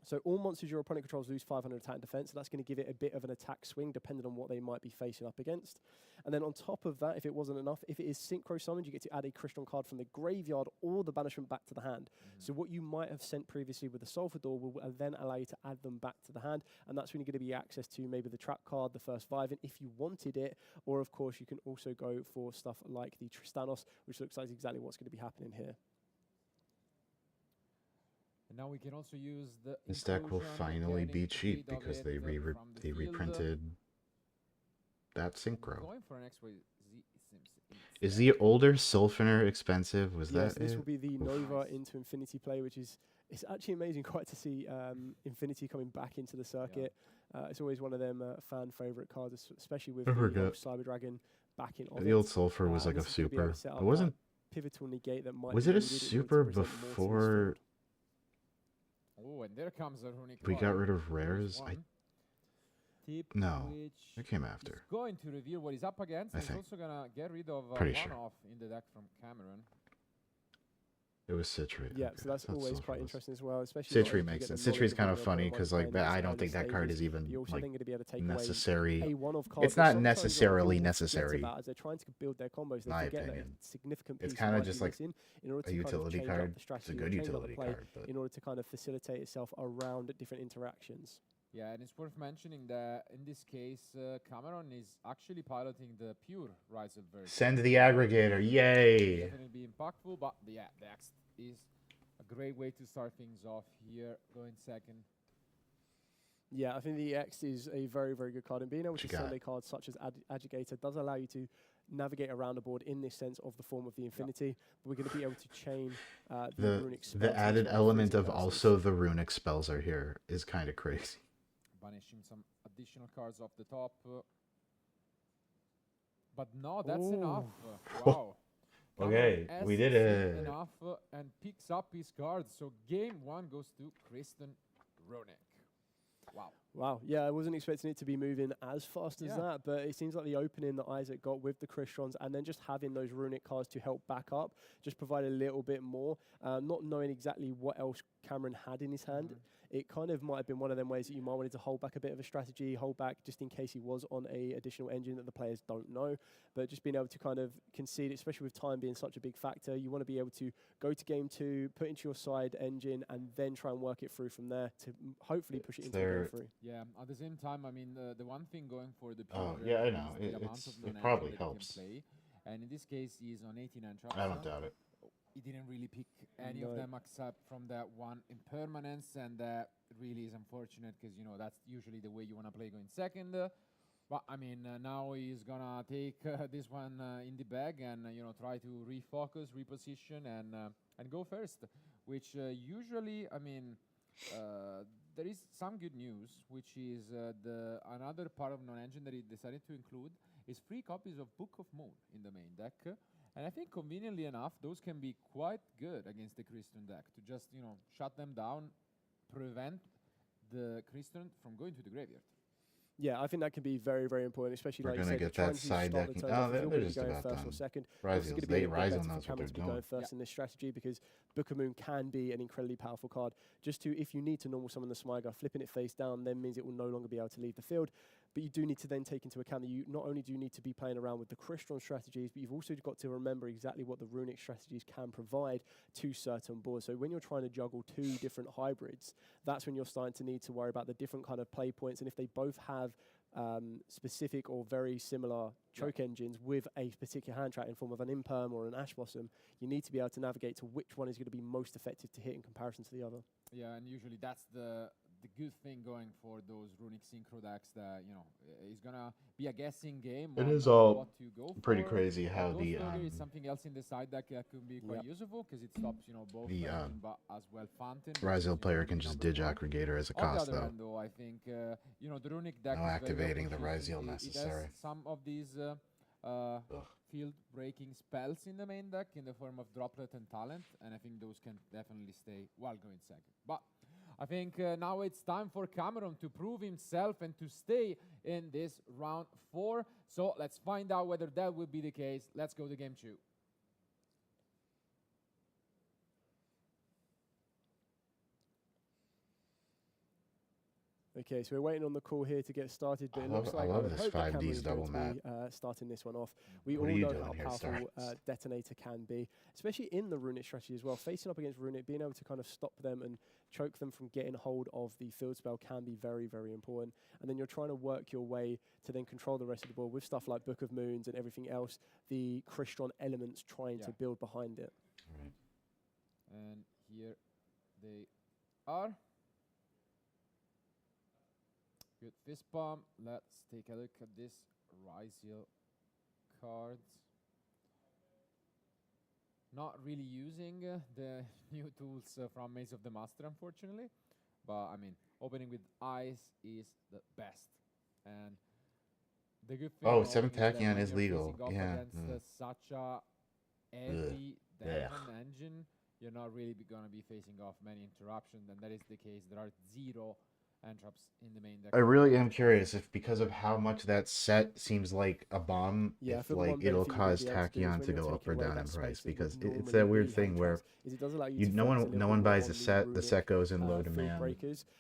So all monsters your opponent controls lose 500 attack and defense, so that's going to give it a bit of an attack swing depending on what they might be facing up against. And then on top of that, if it wasn't enough, if it is synchro summoned, you get to add a Crystron card from the graveyard or the banishment back to the hand. So what you might have sent previously with the Sulfur Door will then allow you to add them back to the hand, and that's when you're going to be access to maybe the trap card, the first Vyvern, if you wanted it, or of course you can also go for stuff like the Tristanos, which looks like exactly what's going to be happening here. And now we can also use the. This deck will finally be cheap because they reprinted that synchro. Going for an XYZ is the older Sulfur expensive? Was that this it? will be the Nova into Infinity play, which is it's actually amazing quite to see Infinity coming back into the circuit. It's always one of them fan favorite cards, especially with the Cyber Dragon back in. The old Sulfur was like a super. It wasn't pivotal negate that might. Was it a super before? Oh, and there comes a runic we card. got rid of rares. No, it came after. He's going to reveal what he's up against. He's also gonna get rid of one off in the deck from Cameron. It was Citrate. Yeah, okay, so that's always quite interesting as well. Especially Citrate makes sense. Citrate's kind of funny because like I don't think that card is even like necessary. It's not necessarily necessary. As they're trying to build their combos, my opinion. Significant it's kind of just like a utility card. It's a good utility card, but in order to kind of facilitate itself around different interactions. Yeah, and it's worth mentioning that in this case, Cameron is actually piloting the pure Rise of version. Send the aggregator, yay! Definitely be impactful, but yeah, the X is a great way to start things off here, going second. Yeah, I think the X is a very, very good card, and being able to send a card such as Agitator does allow you to navigate around the board in this sense of the form of the Infinity. But we're going to be able to chain the runic spells. The added element of also the runic spells are here is kind of crazy. Banishing some additional cards off the top. But no, that's enough. Wow. Okay, we did it. Enough and picks up his cards. So game 1 goes to Kristen Runic. Wow. Wow. Yeah, I wasn't expecting it to be moving as fast as that, but it seems like the opening that Isaac got with the Christrons and then just having those runic cards to help back up just provide a little bit more. Not knowing exactly what else Cameron had in his hand, it kind of might have been one of them ways that you might wanted to hold back a bit of a strategy, hold back just in case he was on a additional engine that the players don't know. But just being able to kind of concede, especially with time being such a big factor, you want to be able to go to game 2, put into your side engine, and then try and work it through from there to hopefully push it into game 3. Yeah, at the same time, I mean, the one thing going for the I know. It probably helps. And in this case, he's on 89 traps. I don't doubt it. He didn't really pick any of them except from that one impermanence, and that really is unfortunate because, you know, that's usually the way you want to play going second. But, I mean, now he's going to take this one in the bag and, you know, try to refocus, reposition, and go first, which usually, I mean, there is some good news, which is another part of non-engine that he decided to include is 3 copies of Book of Moon in the main deck. And I think conveniently enough, those can be quite good against the Christian deck to just, you know, shut them down, prevent the Christian from going to the graveyard. Yeah, I think that can be very, very important, especially like you said, get that side decking. They're just about first or second. Ryzel knows what they're doing. Going first in this strategy because Book of Moon can be an incredibly powerful card. Just to, if you need to normal summon the Smygar, flipping it face down then means it will no longer be able to leave the field. But you do need to then take into account that you not only do you need to be playing around with the Crystron strategies, but you've also got to remember exactly what the runic strategies can provide to certain boards. So when you're trying to juggle 2 different hybrids, that's when you're starting to need to worry about the different kind of play points. And if they both have specific or very similar choke engines with a particular hand trap in form of an Imperm or an Ash Blossom, you need to be able to navigate to which one is going to be most effective to hit in comparison to the other. Yeah, and usually that's the good thing going for those runic synchro decks that, you know, is gonna be a guessing game. It is all what to go pretty for. crazy how the is something else in the side deck that could be quite useful because it stops, you know, both but as well Fountain. Ryzel player can just Dig Aggregator as a cost though. Hand, though. I think you know, the runic deck no activating the Ryzel necessary. It has some of these field breaking spells in the main deck in the form of Droplet and Talent, and I think those can definitely stay while going second. But I think now it's time for Cameron to prove himself and to stay in this round 4. So let's find out whether that will be the case. Let's go to game 2. Okay, so we're waiting on the call here to get started, but it looks like I love this 5D's double map. Starting this one off. We what all know how powerful Detonator can be, especially in the runic strategy as well. Facing up against runic, being able to kind of stop them and choke them from getting hold of the field spell can be very, very important. And then you're trying to work your way to then control the rest of the board with stuff like Book of Moons and everything else, the Crystron elements trying to build behind it. Right. And here they are. Good fist bump. Let's take a look at this Ryzel cards. Not really using the new tools from Maze of the Master, unfortunately. But, I mean, opening with Eyes is the best. And the good thing... Oh, 7 Tachyon is legal. Yeah. Against such a heavy engine, you're not really going to be facing off many interruptions. And that is the case. There are 0 Entraps in the main deck. I really am curious if, because of how much that set seems like a bomb, if like it'll cause Tachyon to go up or down in price, because it's that weird thing where no one buys a set, the set goes in low demand,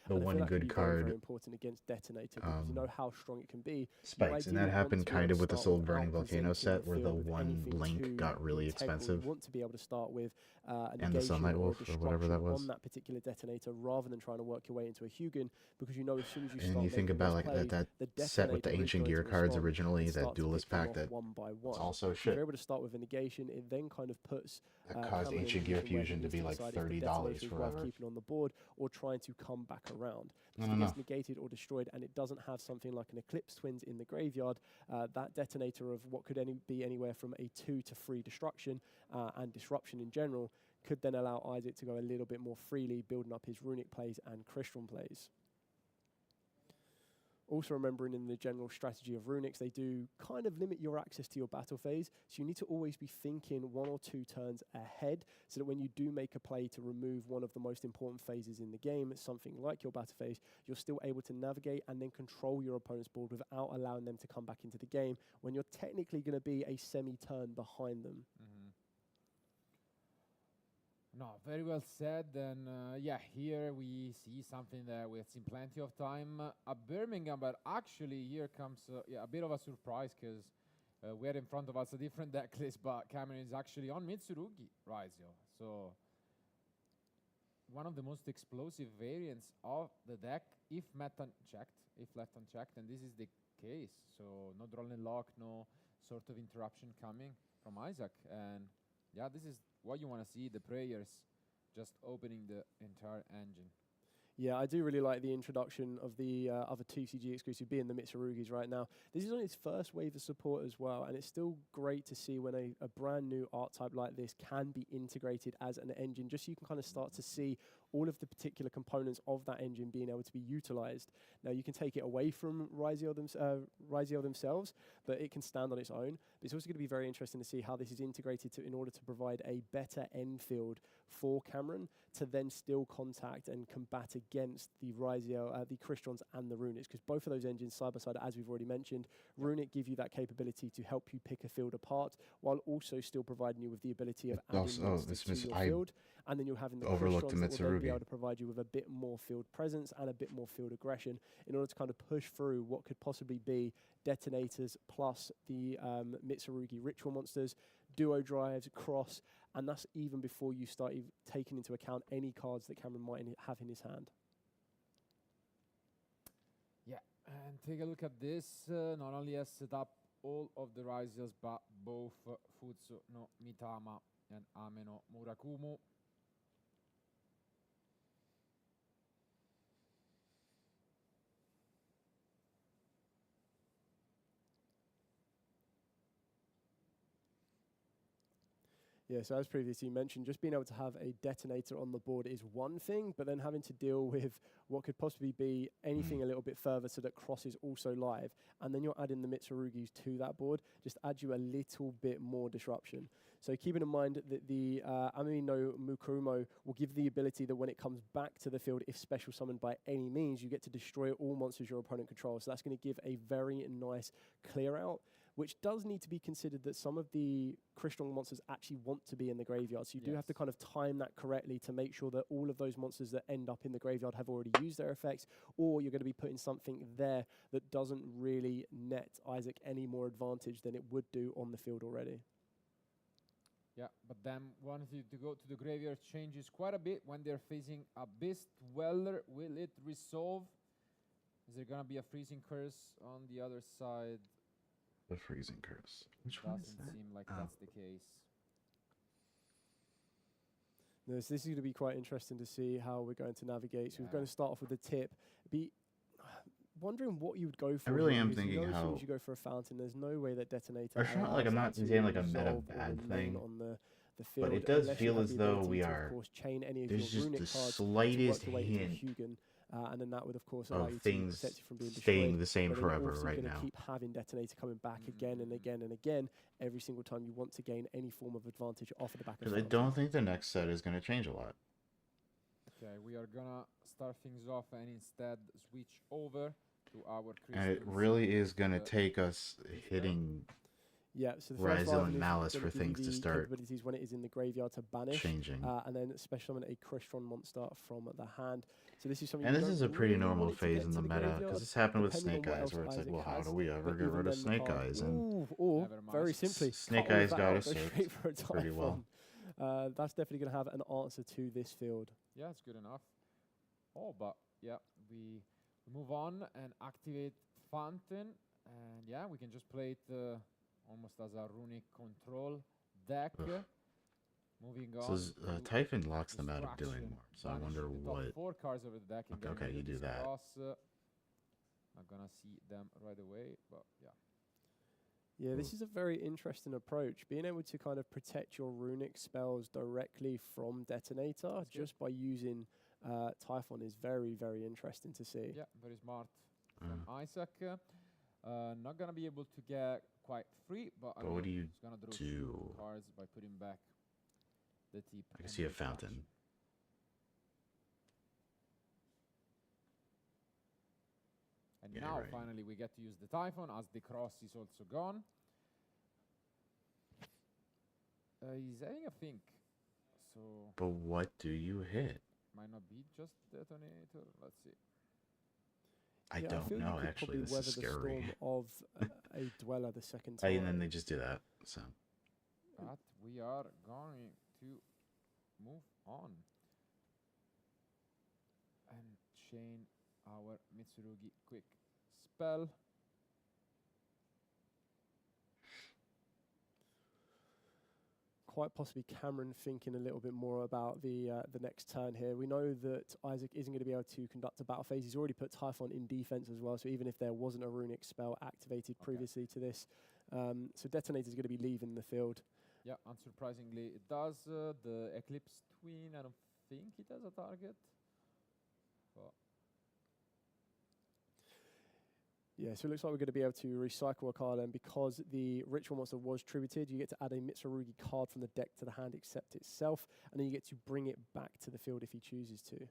the one good card important against Detonator because you know how strong it can be. Spikes, and that happened kind of with the Soul Burning Volcano set where the one link got really expensive. You want to be able to start with a And the negation Sunlight or a Wolf or whatever destruction that was. on that particular detonator, rather than trying to work your way into a Hugin, because you know as soon as you And start you think making about those like plays, that the set with the detonator is ancient going gear to cards respond originally, and that start to duelist pick them pack off that one by one. also If shit. you're able to start with a negation, it then kind of puts That caused Cameron in a ancient gear position where he fusion to needs be like decide if the $30 detonator is worth forever. keeping on the board or trying to come back around. No, If no, it no. gets negated or destroyed and it doesn't have something like an Eclipse Twins in the graveyard, that detonator of what could be anywhere from a 2 to 3 destruction and disruption in general could then allow Isaac to go a little bit more freely, building up his runic plays and Crystron plays. Also remembering in the general strategy of runics, they do kind of limit your access to your battle phase, so you need to always be thinking 1 or 2 turns ahead, so that when you do make a play to remove one of the most important phases in the game, something like your battle phase, you're still able to navigate and then control your opponent's board without allowing them to come back into the game, when you're technically going to be a semi-turn behind them. No, very well said. And yeah, here we see something that we have seen plenty of time at Birmingham, but actually here comes a bit of a surprise, because we had in front of us a different deck list, but Cameron is actually on Mitsurugi Raizio. So one of the most explosive variants of the deck, if left unchecked, and this is the case. So no draw and lock, no sort of interruption coming from Isaac. And yeah, this is what you want to see, the players just opening the entire engine. Yeah, I do really like the introduction of the other 2CG exclusive being the Mitsurugis right now. This is on its first wave of support as well, and it's still great to see when a brand new art type like this can be integrated as an engine, just so you can kind of start to see all of the particular components of that engine being able to be utilized. Now, you can take it away from Raizio themselves, but it can stand on its own. But it's also going to be very interesting to see how this is integrated in order to provide a better end field for Cameron to then still contact and combat against the Raizio, the Crystons and the Runics, because both of those engines side by side, as we've already mentioned, Runic give you that capability to help you pick a field apart, while also still providing you with the ability of adding monsters to your field. And then you're having the Crystons that will then be able to provide you with a bit more field presence and a bit more field aggression in order to kind of push through what could possibly be detonators plus the Mitsurugi ritual monsters, duo drives, cross, and that's even before you start taking into account any cards that Cameron might have in his hand. Yeah, and take a look at this. Not only has set up all of the Raisios, but both Futsu no Mitama and Ame no Murakumo. Yeah, so as previously mentioned, just being able to have a detonator on the board is one thing, but then having to deal with what could possibly be anything a little bit further so that cross is also live, and then you're adding the Mitsurugis to that board, just adds you a little bit more disruption. So keeping in mind that the Ame no Mukurumo will give the ability that when it comes back to the field, if special summoned by any means, you get to destroy all monsters your opponent controls. So that's going to give a very nice clear out, which does need to be considered that some of the Crystron monsters actually want to be in the graveyard. So you do have to kind of time that correctly to make sure that all of those monsters that end up in the graveyard have already used their effects, or you're going to be putting something there that doesn't really net Isaac any more advantage than it would do on the field already. Yeah, but then once you to go to the graveyard changes quite a bit when they're facing a Beast Dweller. Will it resolve? Is there going to be a freezing curse on the other side? The freezing curse. Which one is that? Doesn't seem like that's the case. No, so this is going to be quite interesting to see how we're going to navigate. So we're going to start off with the tip. Be wondering what you would go for. I really am thinking as how. soon as you go for a fountain, there's no way that detonator. It's not like I'm not saying like a meta bad thing, on the field, but it does feel as though we are. Of course, chain any of there's your just the cards slightest to work your way hint into Hugin, and then that would of course allow you of to things protect you from being staying destroyed, the same but then you're forever also right gonna now. keep having detonator coming back again and again and again every single time you want to gain any form of advantage off of the back of the Because I don't think the next set is going to change a lot. Okay, we are gonna start things off and instead switch over to our And it really is going to take us hitting so the first Raizio and Malice for things to start capabilities when it is in the graveyard to banish, changing. and then special summon a Crystron monster from the hand. So this is something. And this is a pretty normal phase in the meta, because this happened with Snake Eyes, where it's like, well, how do we ever get rid of Snake Eyes? And or very simply, Snake Eyes got us pretty well. that's definitely going to have an answer to this field. Yeah, it's good enough. Oh, but yeah, we move on and activate Fountain, and yeah, we can just play it almost as a runic control deck. Ugh. Moving on. So Typhon locks them out of doing more. So I wonder what. 4 cards over the deck. And Okay, you do that. Not gonna see them right away, but yeah. Yeah, this is a very interesting approach. Being able to kind of protect your runic spells directly from Detonator just by using Typhon is very, very interesting to see. Yeah, very smart from Isaac. Not gonna be able to get quite free, but what do you gonna draw do? 2 cards by putting back the tip. I can see a fountain. And now finally we get to use the Typhon as the cross is also gone. He's having a think. So but what do you hit? Might not be just Detonator. Let's see. I don't know. Actually, this is scary. The storm of a Dweller the second time. And then they just do that. So. But we are going to move on and chain our Mitsurugi quick spell. Quite possibly Cameron thinking a little bit more about the next turn here. We know that Isaac isn't going to be able to conduct a battle phase. He's already put Typhon in defense as well, so even if there wasn't a runic spell activated previously to this, so Detonator is going to be leaving the field. Yeah, unsurprisingly, it does. The Eclipse Twin, I don't think it has a target. But yeah, so it looks like we're going to be able to recycle a card, and because the ritual monster was tributed, you get to add a Mitsurugi card from the deck to the hand except itself, and then you get to bring it back to the field if he chooses to.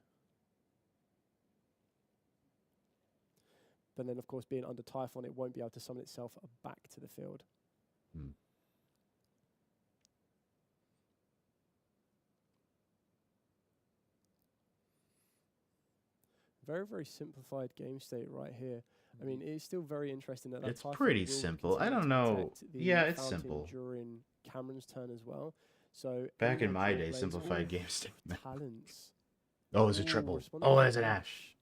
But then, of course, being under Typhon, it won't be able to summon itself back to the field. Very, very simplified game state right here. I mean, it's still very interesting that it's pretty simple. I don't know. Yeah, it's simple. During Cameron's turn as well. So back in my day, simplified game state. Talents. Oh, it's a triple. Oh, there's an Ash.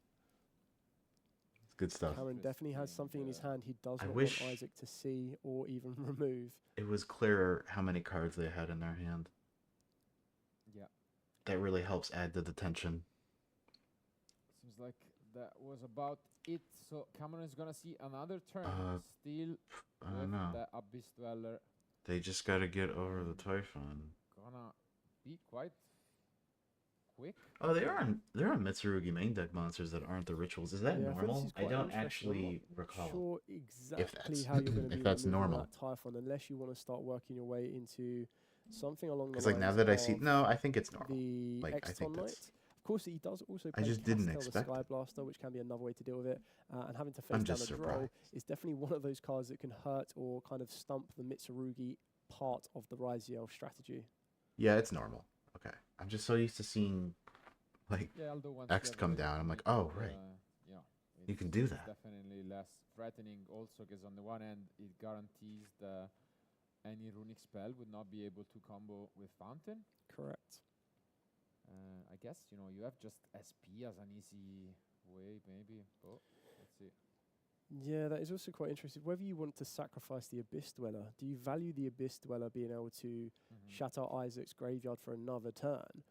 It's good stuff. Cameron definitely has something in his hand he does not want Isaac to see or even remove. It was clearer how many cards they had in their hand. Yeah. That really helps add to the tension. Seems like that was about it. So Cameron is gonna see another turn. Still I don't know. The Abyss Dweller. They just gotta get over the Typhon. Gonna be quite quick. Oh, there are Mitsurugi main deck monsters that aren't the rituals. Is that normal? I don't actually recall. Sure exactly how you're going to be that's normal. That Typhon, unless you want to start working your way into something along the lines. Because like now that I see, no, I think it's normal. The like I think that's. Of course, he does also play I just didn't Castel, expect the Sky Blaster, which can be another way to deal with it. And having to face down a draw is definitely one of those cards that can hurt or kind of stump the Mitsurugi part of the Raziel strategy. Yeah, it's normal. Okay. I'm just so used to seeing like X come down. I'm like, oh, right. Yeah, you can do that. Definitely less threatening also because on the one end, it guarantees that any runic spell would not be able to combo with Fountain. Correct. I guess, you have just SP as an easy way, maybe. But let's see. Yeah, that is also quite interesting. Whether you want to sacrifice the Abyss Dweller, do you value the Abyss Dweller being able to shut out Isaac's graveyard for another turn?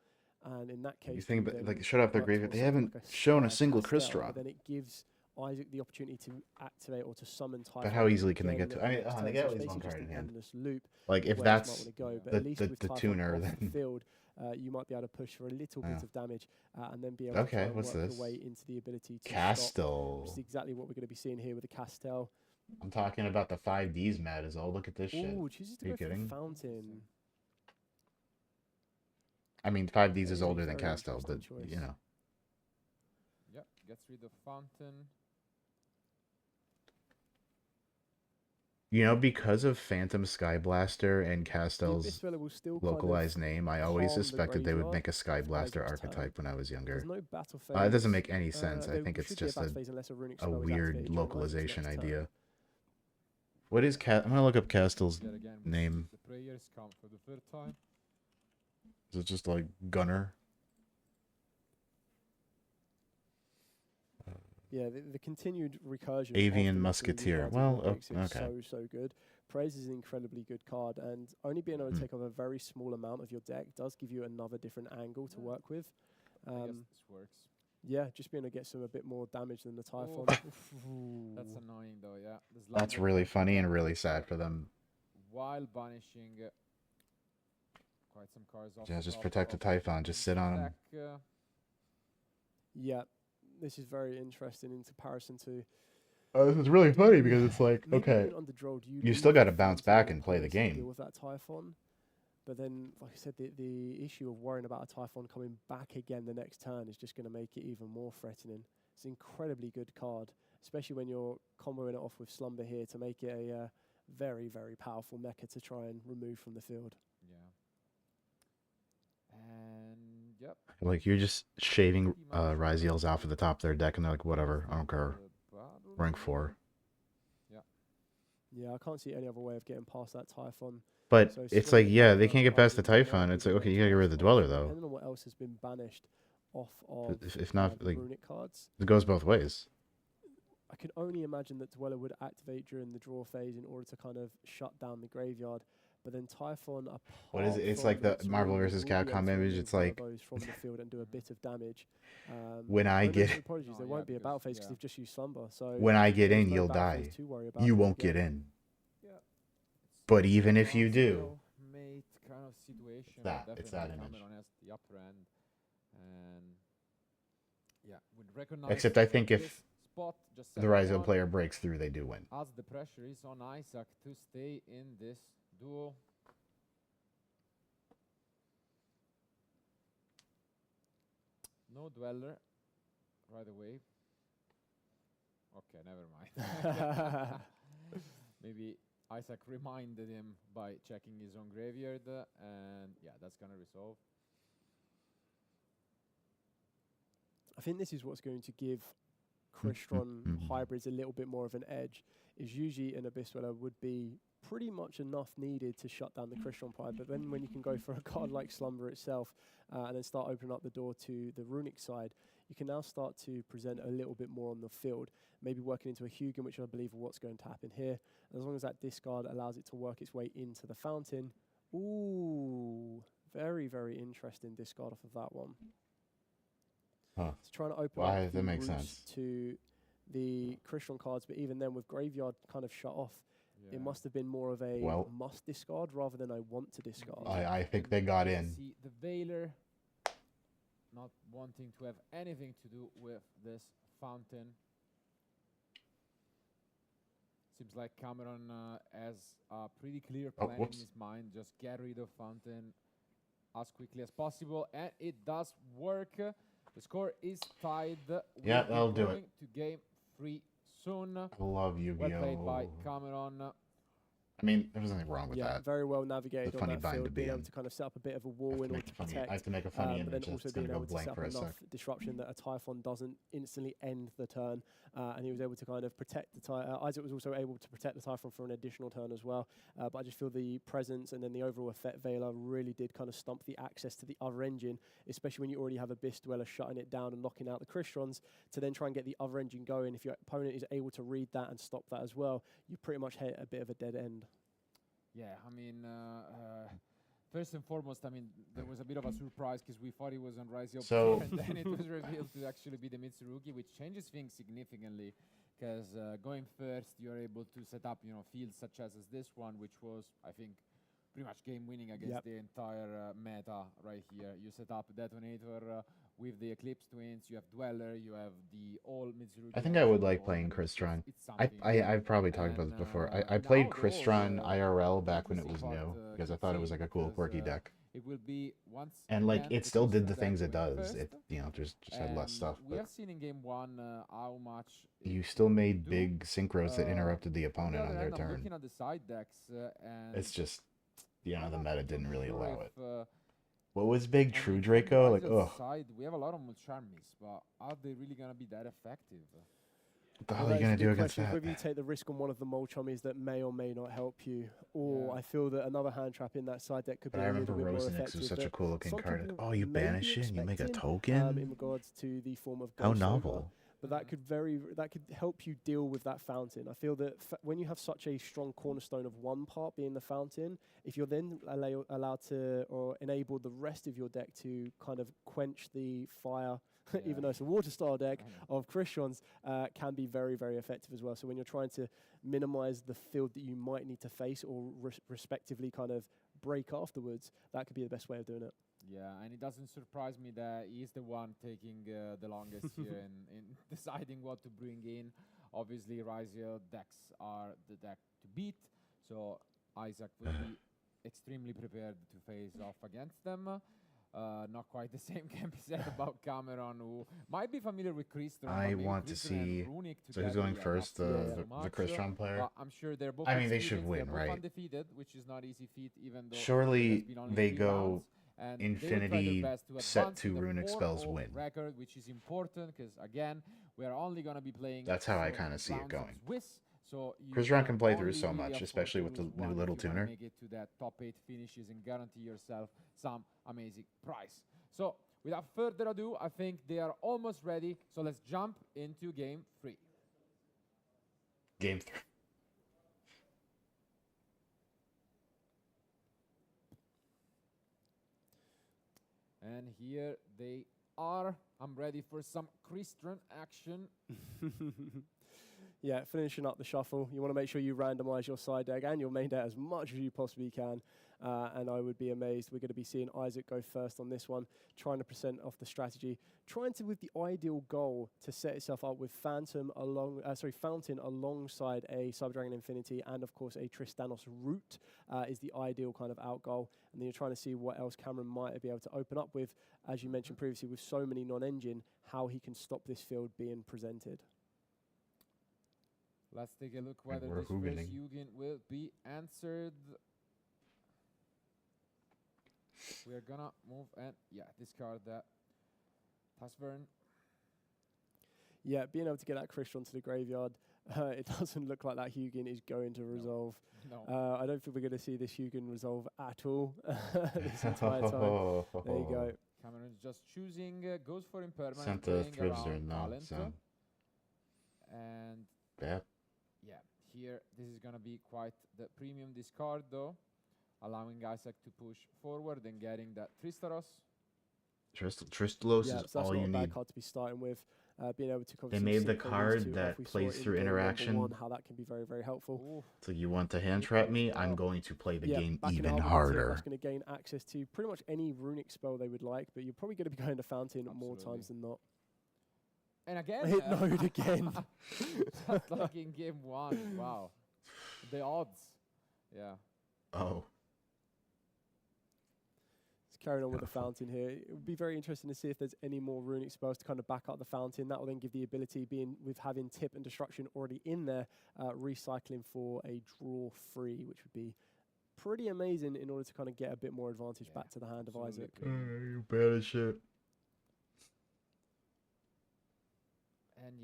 And in that case, you think about like shut up their graveyard. They haven't shown a single Chris drop. Then it gives Isaac the opportunity to activate or to summon Typhon. But how easily can they get to? I mean, they get at least one card in hand. Like if that's the tuner, then field. You might be able to push for a little bit of damage and then be able to work your way into the ability to Castel. Which is exactly what we're going to be seeing here with the Castel. I'm talking about the 5Ds, Matt, is all. Look at this shit. Ooh, chooses to go for the Fountain. I mean, 5Ds is older than Castel, but, Yep, gets rid of Fountain. Because of Phantom Skyblaster and Castel's localized name, I always suspected they would make a Skyblaster archetype when I it doesn't make any sense. I think it's just a weird localization idea. What is I'm gonna look up Castel's name. The prayers count for the third time. Is it just like Gunner? Yeah, the continued recursion Avian of the Musketeer. cards is Well, what makes it okay. so good. Praise is an incredibly good card, and only being able to take off a very small amount of your deck does give you another different angle to work with. I guess this works. Yeah, just being able to get a bit more damage than the Typhon. That's annoying though, yeah. That's really funny and really sad for them. While banishing quite some cards off. Yeah, just protect the Typhon. Just sit on him. Yeah, this is very interesting in comparison to... This is really funny because it's like, okay, you still got to bounce back and play the game. Deal with that Typhon. But then, like I said, the issue of worrying about a Typhon coming back again the next turn is just going to make it even more threatening. It's an incredibly good card, especially when you're comboing it off with Slumber here to make it a very, very powerful mecha to try and remove from the field. Yeah. And, yep. Like, you're just shaving Ryziel's off of the top of their deck, and they're like, whatever, I don't care. Rank 4. Yeah. Yeah, I can't see any other way of getting past that Typhon. But so it's like, yeah, they can't get past the Typhon. It's like, okay, you gotta get rid of the Dweller, though. Depending on what else has been banished off of if not, like, runic cards. It goes both ways. I can only imagine that Dweller would activate during the draw phase in order to kind of shut down the graveyard. But then Typhon, what is it? It's like the Marvel vs. Capcom image. It's like from the field and do a bit of damage. When I get apologies, there won't be a battle phase because they've just used Slumber. So when I get in, you'll die. You won't get in. But even if you do, kind of situation. It's that image. On the upper end, and yeah, would recognize. Except I think if spot, the Ryziel player breaks through, they do win. As the pressure is on Isaac to stay in this duel. No Dweller right away. Okay, never mind. Maybe Isaac reminded him by checking his own graveyard, and yeah, that's gonna resolve. I think this is what's going to give Crystron hybrids a little bit more of an edge. Is usually an Abyss Dweller would be pretty much enough needed to shut down the Crystron Pride, but then when you can go for a card like Slumber itself and then start opening up the door to the runic side, you can now start to present a little bit more on the field, maybe working into a Hugin, which I believe is what's going to happen here. As long as that discard allows it to work its way into the fountain. Ooh, very, very interesting discard off of that one. Huh. It's trying to open up the routes to the Crystron cards, but even then with graveyard kind of shut off, it must have been more of a must discard rather than I want to discard. I think they got in. See the Veiler not wanting to have anything to do with this fountain. Seems like Cameron has a pretty clear plan in his mind. Just get rid of fountain as quickly as possible, and it does work. The score is tied. Yeah, that'll do it. To game 3 soon. I love Yu-Gi-Oh. Well played by Cameron. I mean, there's nothing wrong with that. Yeah, very well navigated on that field, being able to kind of set up a bit of a wall in order to protect. I have to make a funny but image. then also being able to set up enough disruption that a Typhon doesn't instantly end the turn. And he was able to kind of protect the Typhon. Isaac was also able to protect the Typhon for an additional turn as well. But I just feel the presence and then the overall effect Veiler really did kind of stump the access to the other engine, especially when you already have Abyss Dweller shutting it down and knocking out the Crystrons, to then try and get the other engine going. If your opponent is able to read that and stop that as well, you pretty much hit a bit of a dead end. Yeah, I mean, first and foremost, I mean, there was a bit of a surprise because we thought it was on Ryziel, and then it was revealed to actually be the Mitsurugi, which changes things significantly because going first, you're able to set up, you know, fields such as this one, which was, I think, pretty much game winning against the entire meta right here. You set up Detonator with the Eclipse Twins, you have Dweller, you have the all Mitsurugi. I think I would like playing Crystron. I've probably talked about this before. I played Crystron IRL back when it was new because I thought it was like a cool quirky deck. It will be and like it still did the things it does. It just had less stuff. We have seen in game 1 how much you still made big synchros that interrupted the opponent on their turn. Looking at the side decks, and it's just the meta didn't really allow it. What was big? True Draco? Like, side, we have a lot of Mulcharmies, but are they really gonna be that effective? What the hell are you going to do against that? Whether you take the risk on one of the Molchummies that may or may not help you, or I feel that another hand trap in that side deck could be a little bit more effective. Was such a cool looking card. Oh, you banish it and you make a token? In regards to the form of How novel. But that could help you deal with that fountain. I feel that when you have such a strong cornerstone of one part being the fountain, if you're then allowed to or enable the rest of your deck to kind of quench the fire, even though it's a water style deck of Christians, can be very, very effective as well. So when you're trying to minimize the field that you might need to face or respectively kind of break afterwards, that could be the best way of doing it. Yeah, and it doesn't surprise me that he's the one taking the longest here in deciding what to bring in. Obviously, Raziel decks are the deck to beat, so Isaac will be extremely prepared to face off against them. Not quite the same can be said about Cameron, who might be familiar with Crystron. I want to see. So who's going first? The Crystron player? I'm sure they're both. I mean, they should win, right? Undefeated, which is not easy feat, even though surely they go Infinity set to runic spells win. Record, which is important because again, we are only going to be playing. That's how I kind of see it going. So Crystron can play through so much, especially with the new little tuner. Make it to that top 8 finishes and guarantee yourself some amazing prize. So without further ado, I think they are almost ready. So let's jump into game 3. Game 3. And here they are. I'm ready for some Crystron action. Yeah, finishing up the shuffle. You want to make sure you randomize your side deck and your main deck as much as you possibly can. And I would be amazed. We're going to be seeing Isaac go first on this one, trying to present off the strategy, trying to, with the ideal goal, to set itself up with Fountain alongside a Cyber Dragon Infinity and, of course, a Tristanos Root is the ideal kind of out goal. And then you're trying to see what else Cameron might be able to open up with, as you mentioned previously, with so many non-engine, how he can stop this field being presented. Let's take a look whether this first Hugin will be answered. We're gonna move and discard that Tasvern. Yeah, being able to get that Crystron to the graveyard, it doesn't look like that Hugin is going to resolve. No. I don't think we're going to see this Hugin resolve at all this entire time. There you go. Cameron's just choosing, goes for impermanent. Santa thrives there now, so. And yeah, here this is going to be quite the premium discard though, allowing Isaac to push forward and getting that Tristaros. Tristalos is all you need. That's not a bad card to be starting with. Being able to cover. They made the card that plays through interaction. How that can be very, very helpful. Ooh. So you want to hand trap me? I'm going to play the game even harder. That's going to gain access to pretty much any runic spell they would like, but you're probably going to be going to Fountain more times than not. And again, hit node again. Just like in game 1. Wow, the odds. Yeah. Oh. Carrying on with the Fountain here. It would be very interesting to see if there's any more runic spells to kind of back up the Fountain. That will then give the ability, being with having Tip and Destruction already in there, recycling for a draw free, which would be pretty amazing in order to kind of get a bit more advantage back to the hand of Isaac. You bad as shit. And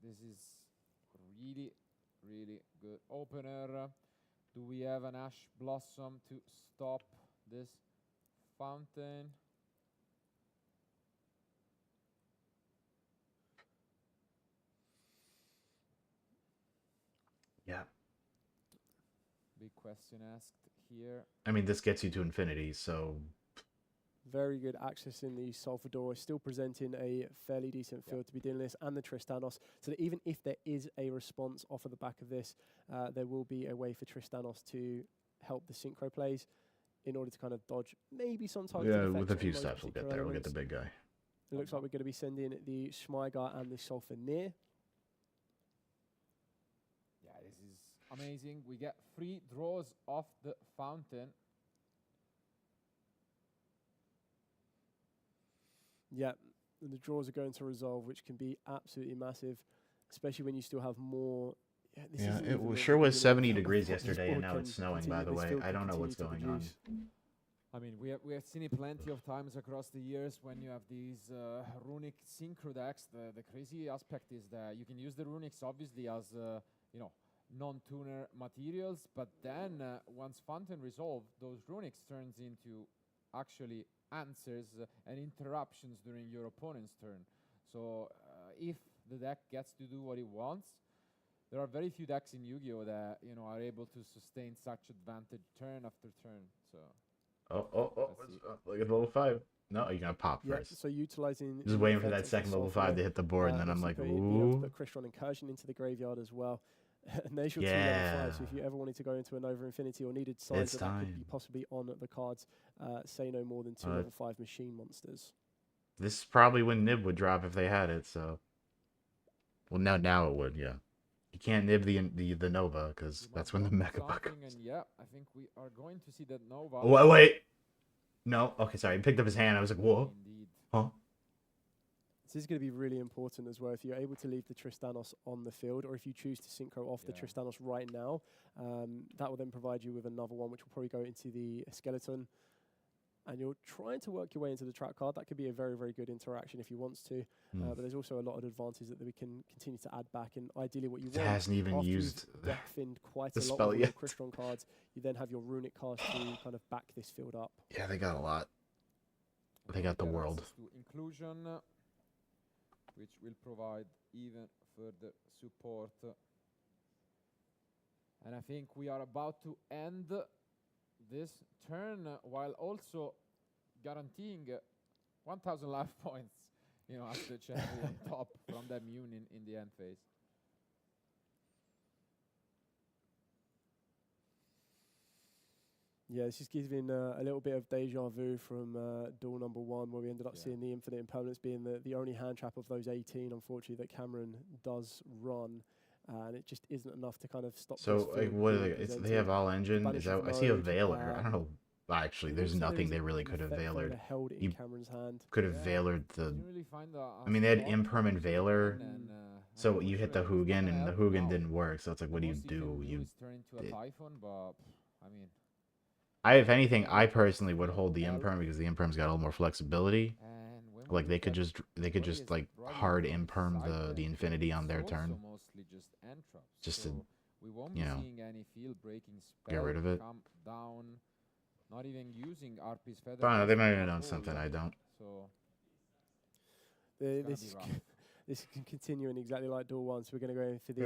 this is really, really good opener. Do we have an Ash Blossom to stop this Fountain? Yeah. Big question asked here. I mean, this gets you to infinity, so. Very good access in the Salvador, still presenting a fairly decent field to be dealing this, and the Tristanos, so that even if there is a response off of the back of this, there will be a way for Tristanos to help the synchro plays in order to kind of dodge maybe some targeted effects. Yeah, with a few steps we'll get there. We'll get the big guy. It looks like we're going to be sending the Schmeiger and the Fenrir. Yeah, this is amazing. We get 3 draws off the Fountain. Yeah, and the draws are going to resolve, which can be absolutely massive, especially when you still have more. Yeah, it sure was 70 degrees yesterday, and now it's snowing, by the way. I don't know what's going on. I mean, we have seen it plenty of times across the years when you have these runic synchro decks. The crazy aspect is that you can use the runics obviously as you know, non-tuner materials, but then once Fountain resolved, those runics turns into actually answers and interruptions during your opponent's turn. So if the deck gets to do what it wants, there are very few decks in Yu-Gi-Oh that, you know, are able to sustain such advantage turn after turn. So. Look at level 5. No, you're gonna pop first. So utilizing. Just waiting for that second level 5 to hit the board, and then I'm like, being able to ooh. put Crystron Incursion into the graveyard as well. And there's your 2 level 5. So if you ever wanted to go into a Nova Infinity or needed size that could be possibly on the cards, say no more than 2 level 5 machine monsters. This is probably when Nib would drop if they had it. So, well, now it would, yeah. You can't nib the Nova because that's when the Mecha Buck comes. And yeah, I think we are going to see that Nova. Wait. No. Okay, sorry. He picked up his hand. I was like, whoa. Indeed. Huh? This is going to be really important as well. If you're able to leave the Tristanos on the field, or if you choose to synchro off the Tristanos right now, that will then provide you with another one, which will probably go into the skeleton. And you're trying to work your way into the trap card. That could be a very, very good interaction if you want to. But there's also a lot of advantages that we can continue to add back. And ideally what you want, hasn't even after used you've finned quite the a lot spell of yet. your Crystron cards, you then have your runic cards to kind of back this field up. Yeah, they got a lot. They got the world. To inclusion, which will provide even further support. And I think we are about to end this turn while also guaranteeing 1,000 life points, you know, as the champion on top from the immune in the end phase. Yeah, this is giving a little bit of deja vu from duel number 1, where we ended up seeing the Infinite Impermanence being the only hand trap of those 18, unfortunately, that Cameron does run. And it just isn't enough to kind of stop. So, like, what are they? They have all engine. Is that? I see a Veiler. I don't know. Actually, there's nothing they really could have Veilered. You could have Veilered the. I mean, they had Imperm and Veiler. So you hit the Hugin, and the Hugin didn't work. So it's like, what do? You did. If anything, I personally would hold the Imperm because the Imperm's got a little more flexibility. Like they could just like hard Imperm the Infinity on their turn. Just to, you know, get rid of it. Not even using RP's feather. Fine, they might know something I don't. So this can continue in exactly like Duel 1. So we're going to go in for the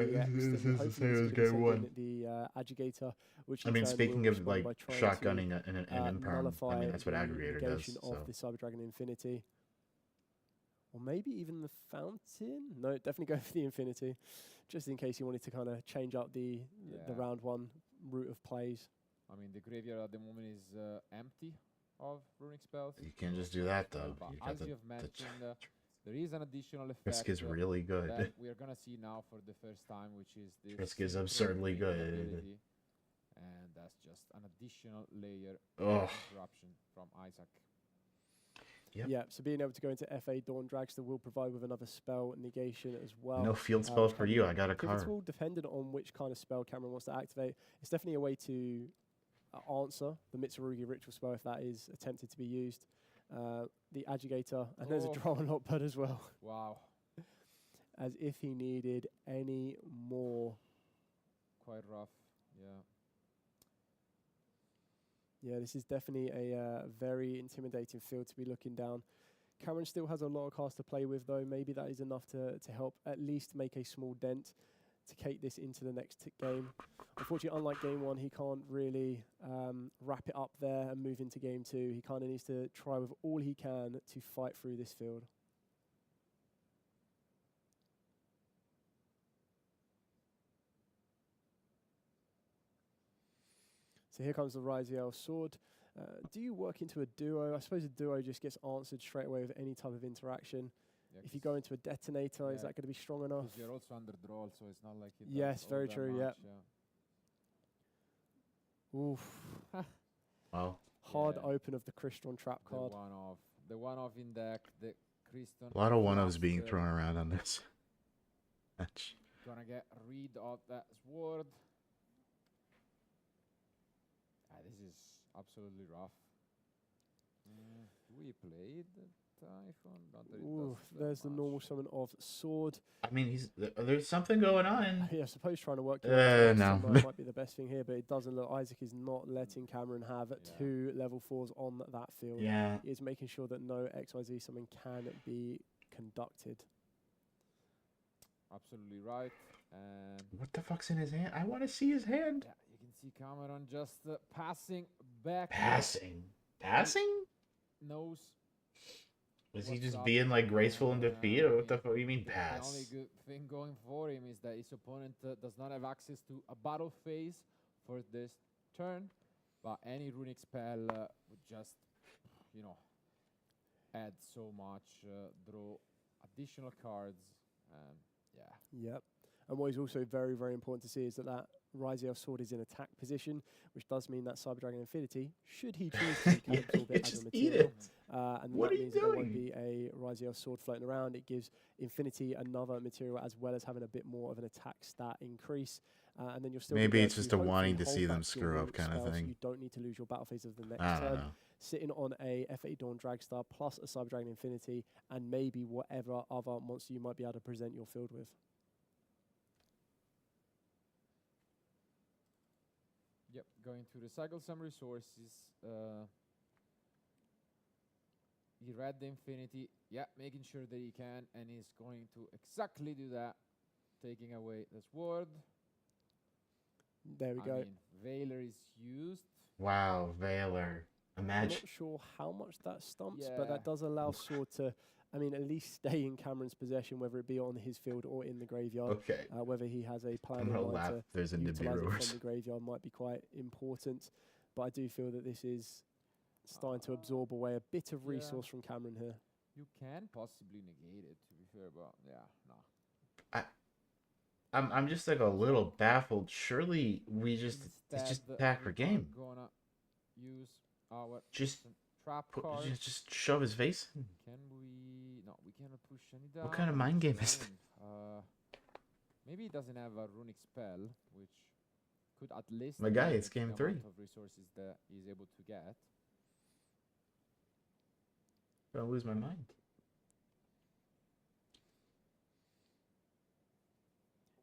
hopefully the Aggregator, which I mean, speaking of like shotgunning an Imperm, I mean that's what Aggregator does. Of the Cyber Dragon Infinity, or maybe even the Fountain. No, definitely go for the Infinity, just in case you wanted to kind of change up the round 1 route of plays. I mean, the graveyard at the moment is empty of runic spells. You can't just do that though. As you have mentioned, there is an additional effect. Risk is really good. That we are gonna see now for the first time, which is this. Risk is absurdly good. And that's just an additional layer of interruption from Isaac. Yep. Yeah, so being able to go into FA Dawn Dragster will provide with another spell negation as well. No field spells for you. I got a card. Pivotal, dependent on which kind of spell Cameron wants to activate. It's definitely a way to answer the Mitsurugi ritual spell if that is attempted to be used. The Aggregator, and there's a Draw and Lock Bud as well. Wow. As if he needed any more. Quite rough, yeah. Yeah, this is definitely a very intimidating field to be looking down. Cameron still has a lot of cards to play with, though. Maybe that is enough to help at least make a small dent to take this into the next game. Unfortunately, unlike game 1, he can't really wrap it up there and move into game 2. He kind of needs to try with all he can to fight through this field. So here comes the Raziel sword. Do you work into a duo? I suppose a duo just gets answered straight away with any type of interaction. Yeah, if you go into a detonator, is that going to be strong enough? Because you're also under draw, so it's not like it. Yes, very true. Yeah. Oof. Wow. Hard open of the Crystron trap card. The one-off in deck. The Crystron. A lot of one-offs being thrown around on this match. Gonna get rid of that sword. This is absolutely rough. We played Typhon, but Ooh, there's the normal summon of Sword. I mean, there's something going on. Yeah, I suppose trying to work your no. might be the best thing here, but it doesn't look. Isaac is not letting Cameron have 2 level 4s on that field. Yeah. He is making sure that no XYZ summon can be conducted. Absolutely right. And what the fuck's in his hand? I want to see his hand. Yeah, you can see Cameron just passing back. Passing? Knows. Is he just being like graceful in defeat, or what the fuck? You mean pass? The only good thing going for him is that his opponent does not have access to a battle phase for this turn, but any runic spell would just, add so much, draw additional cards, and yeah. Yep. And what is also very, very important to see is that Raziel sword is in attack position, which does mean that Cyber Dragon Infinity, should he choose to, can absorb it as a material. And what that are you means doing? That there won't be a Raziel sword floating around. It gives Infinity another material as well as having a bit more of an attack stat increase. And then you're still maybe it's just a wanting to see them screw up kind of thing. So you don't need to lose your battle phase of the next I don't turn. know. Sitting on a F8 Dawn Dragstar plus a Cyber Dragon Infinity and maybe whatever other monster you might be able to present your field with. Yep, going to recycle some resources. He read the Infinity. Yeah, making sure that he can, and he's going to exactly do that. Taking away the sword. There we go. Veiler is used. Wow, Veiler. I'm Imagine. not sure how much that stumps, but that does allow Sword to, at least stay in Cameron's possession, whether it be on his field or in the graveyard. Okay. Whether he has a plan I'm in gonna mind laugh. to There's a utilize it Nibiru's. from the graveyard might be quite important. But I do feel that this is starting to absorb away a bit of resource from Cameron here. You can possibly negate it, to be fair, but no. I'm just like a little baffled. Surely it's just attack for game. Gonna use our Just trap card. Just shove his face in. Can we? No, we cannot push any down. What kind of mind game is that? Maybe he doesn't have a runic spell, which could at least. My guy, it's game 3. Of resources that he's able to get. I'm gonna lose my mind.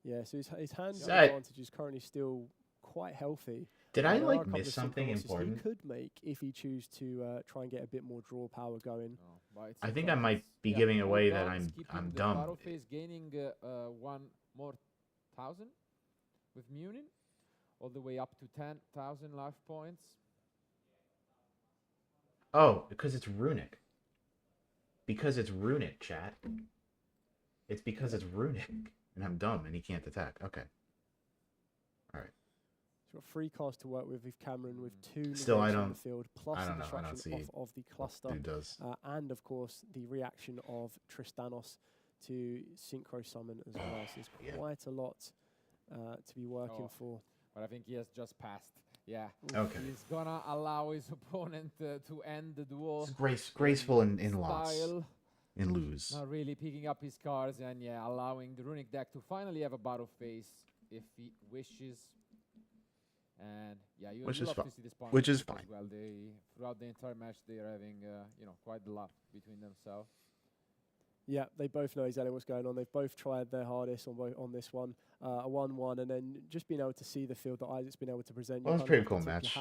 Yeah, so his hand Set. advantage is currently still quite healthy. Did I There are a couple miss of something synchronicities important? he could make if he choose to try and get a bit more draw power going. I think I might be giving away that I'm dumb. Battle phase gaining 1 more 1,000 with Munin, all the way up to 10,000 life points. Oh, because it's runic. Because it's runic, chat. It's because it's runic. And I'm dumb and he can't attack. Okay. Alright. He's got 3 cards to work with Cameron with 2 Still, negations on the field, plus I the don't know. I don't distraction see off of the cluster. Dude does. And of course, the reaction of Tristanos to synchro summon as well. So there's quite a lot to be working for. But I think he has just passed. Yeah. Okay. He's gonna allow his opponent to end the duel. It's graceful in loss. And lose. Not really picking up his cards and allowing the runic deck to finally have a battle phase if he wishes. And you love to see this point. Which is fine. Well, throughout the entire match they are having quite a lot between themselves. Yeah, they both know exactly what's going on. They've both tried their hardest on this one. A 1-1, and then just being able to see the field that Isaac's been able to present. Well, that was a pretty cool match.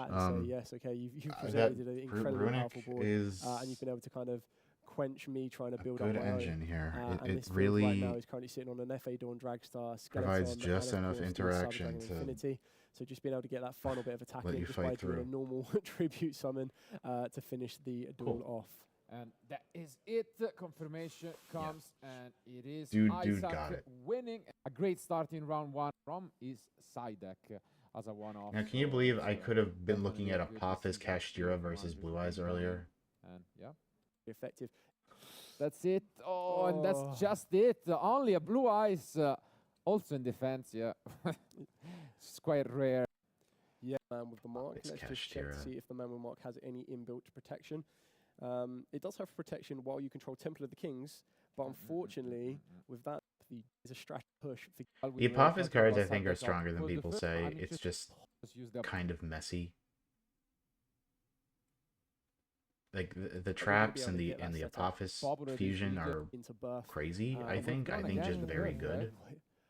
Yes, okay, you've presented an incredibly powerful board, and you've been able to kind of quench me trying to build up my engine own. here. It really right now is currently sitting on an FA Dawn Dragstar, provides just enough interaction to Infinity. So just being able to get that final bit of attack let in you just fight by through. doing a normal tribute summon to finish the duel off. And that is it. Confirmation comes, and it is Dude Isaac got it. winning. A great start in round 1 from his side deck as a one-off. Now, can you believe I could have been looking at Apophis Kashtira versus Blue Eyes earlier? And Effective. That's it. Oh, and that's just it. Only a Blue Eyes, also in defense. Yeah, it's quite rare. Yeah, man with the mark. It's Let's just check to Kashtira. see if the man with mark has any inbuilt protection. It does have protection while you control Temple of the Kings, but unfortunately, with that, there's a strategy push. The Apophis cards, I think, are stronger than people say. It's just kind of messy. like the But we wouldn't be traps able and to the get that set up. Apophis Bob already fusion figured are into birth. crazy. I we've think gone just again, very right? good.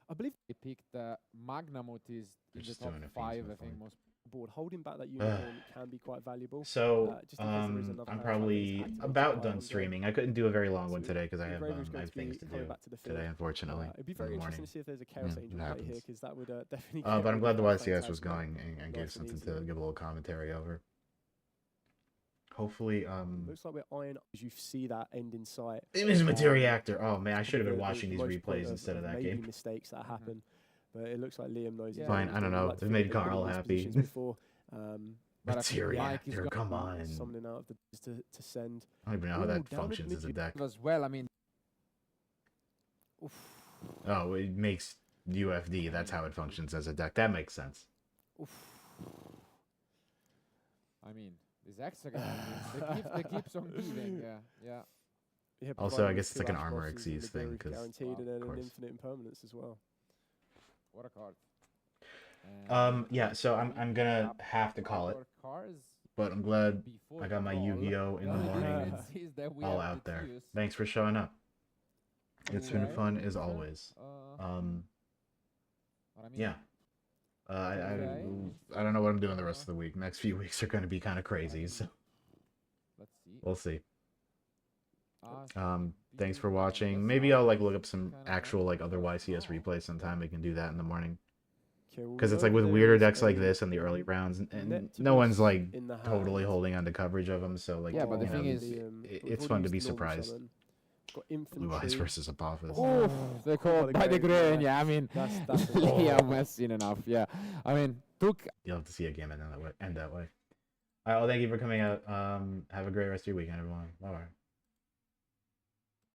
I believe They picked Magnamut is They're in the just top doing a Fiends 5, I before. think, most. board holding back that unicorn can be quite valuable. So just in case there is another I'm hand trap that is probably activated about while done on go. streaming. I couldn't do a very long So one today because I have Graver's going to things be to coming do back to the field. today, unfortunately. It'd be in the very morning. interesting to see if there's a Chaos Yeah, Angel it play happens. here, because that would definitely. But I'm glad the YCS was Phantasma going and gave nice and something easy. to give a little commentary over. Hopefully, Looks like we're eyeing as you see that end in sight. Image Materia Actor. Oh man, I It's should have been probably watching these most point replays instead of that maybe game. mistakes that happen, but it looks like Liam knows. Yeah. his Fine, areas. I don't They know. like to It think made they've been in Carl these happy. positions before. But I think Materia Mike is Actor, got come on. Summoning out of the to send. I don't even know how Ooh, that down at functions as a mid- deck. as well. I mean, Oof. Oh, it makes UFD. That's how it functions as a deck. That makes sense. Oof. I mean, these hexagon they keeps on giving. Yeah. Yeah, Also, providing I guess these it's like two an ash armor bosses and exceeds the thing, Guru 'cause, guaranteed, of and then an course. infinite impermanence as well. What a card. And Yeah. So I'm gonna have to call it, our cars but I'm glad before I got my the call. Yu-Gi-Oh in the only morning difference is that we all have out the there. twos. Thanks for showing up. It's been Okay. fun as always. But I mean, Yeah. Okay. I don't know what I'm doing the rest of the week. Next few weeks are going to be kind of crazy, so let's see. we'll see. Ah, Thanks for That's watching. Maybe I'll like look up some kinda actual like nice. other YCS replays sometime. We can do that in the morning. Okay, well, Because we it's like know with there weirder is decks like a this in the early rounds, and net no one's boost like in the totally hand. holding on to coverage of them. So like, Yeah, but the you thing know, is, it's fun to be surprised. Got Blue Eyes infantry. versus Apophis. Oh, they called by the grain. Yeah, I mean, That's Liam has seen enough. Yeah, I mean, took You'll have to see a game end that way. All right, well, thank you for coming out. Have a great rest of your weekend, everyone. Bye bye.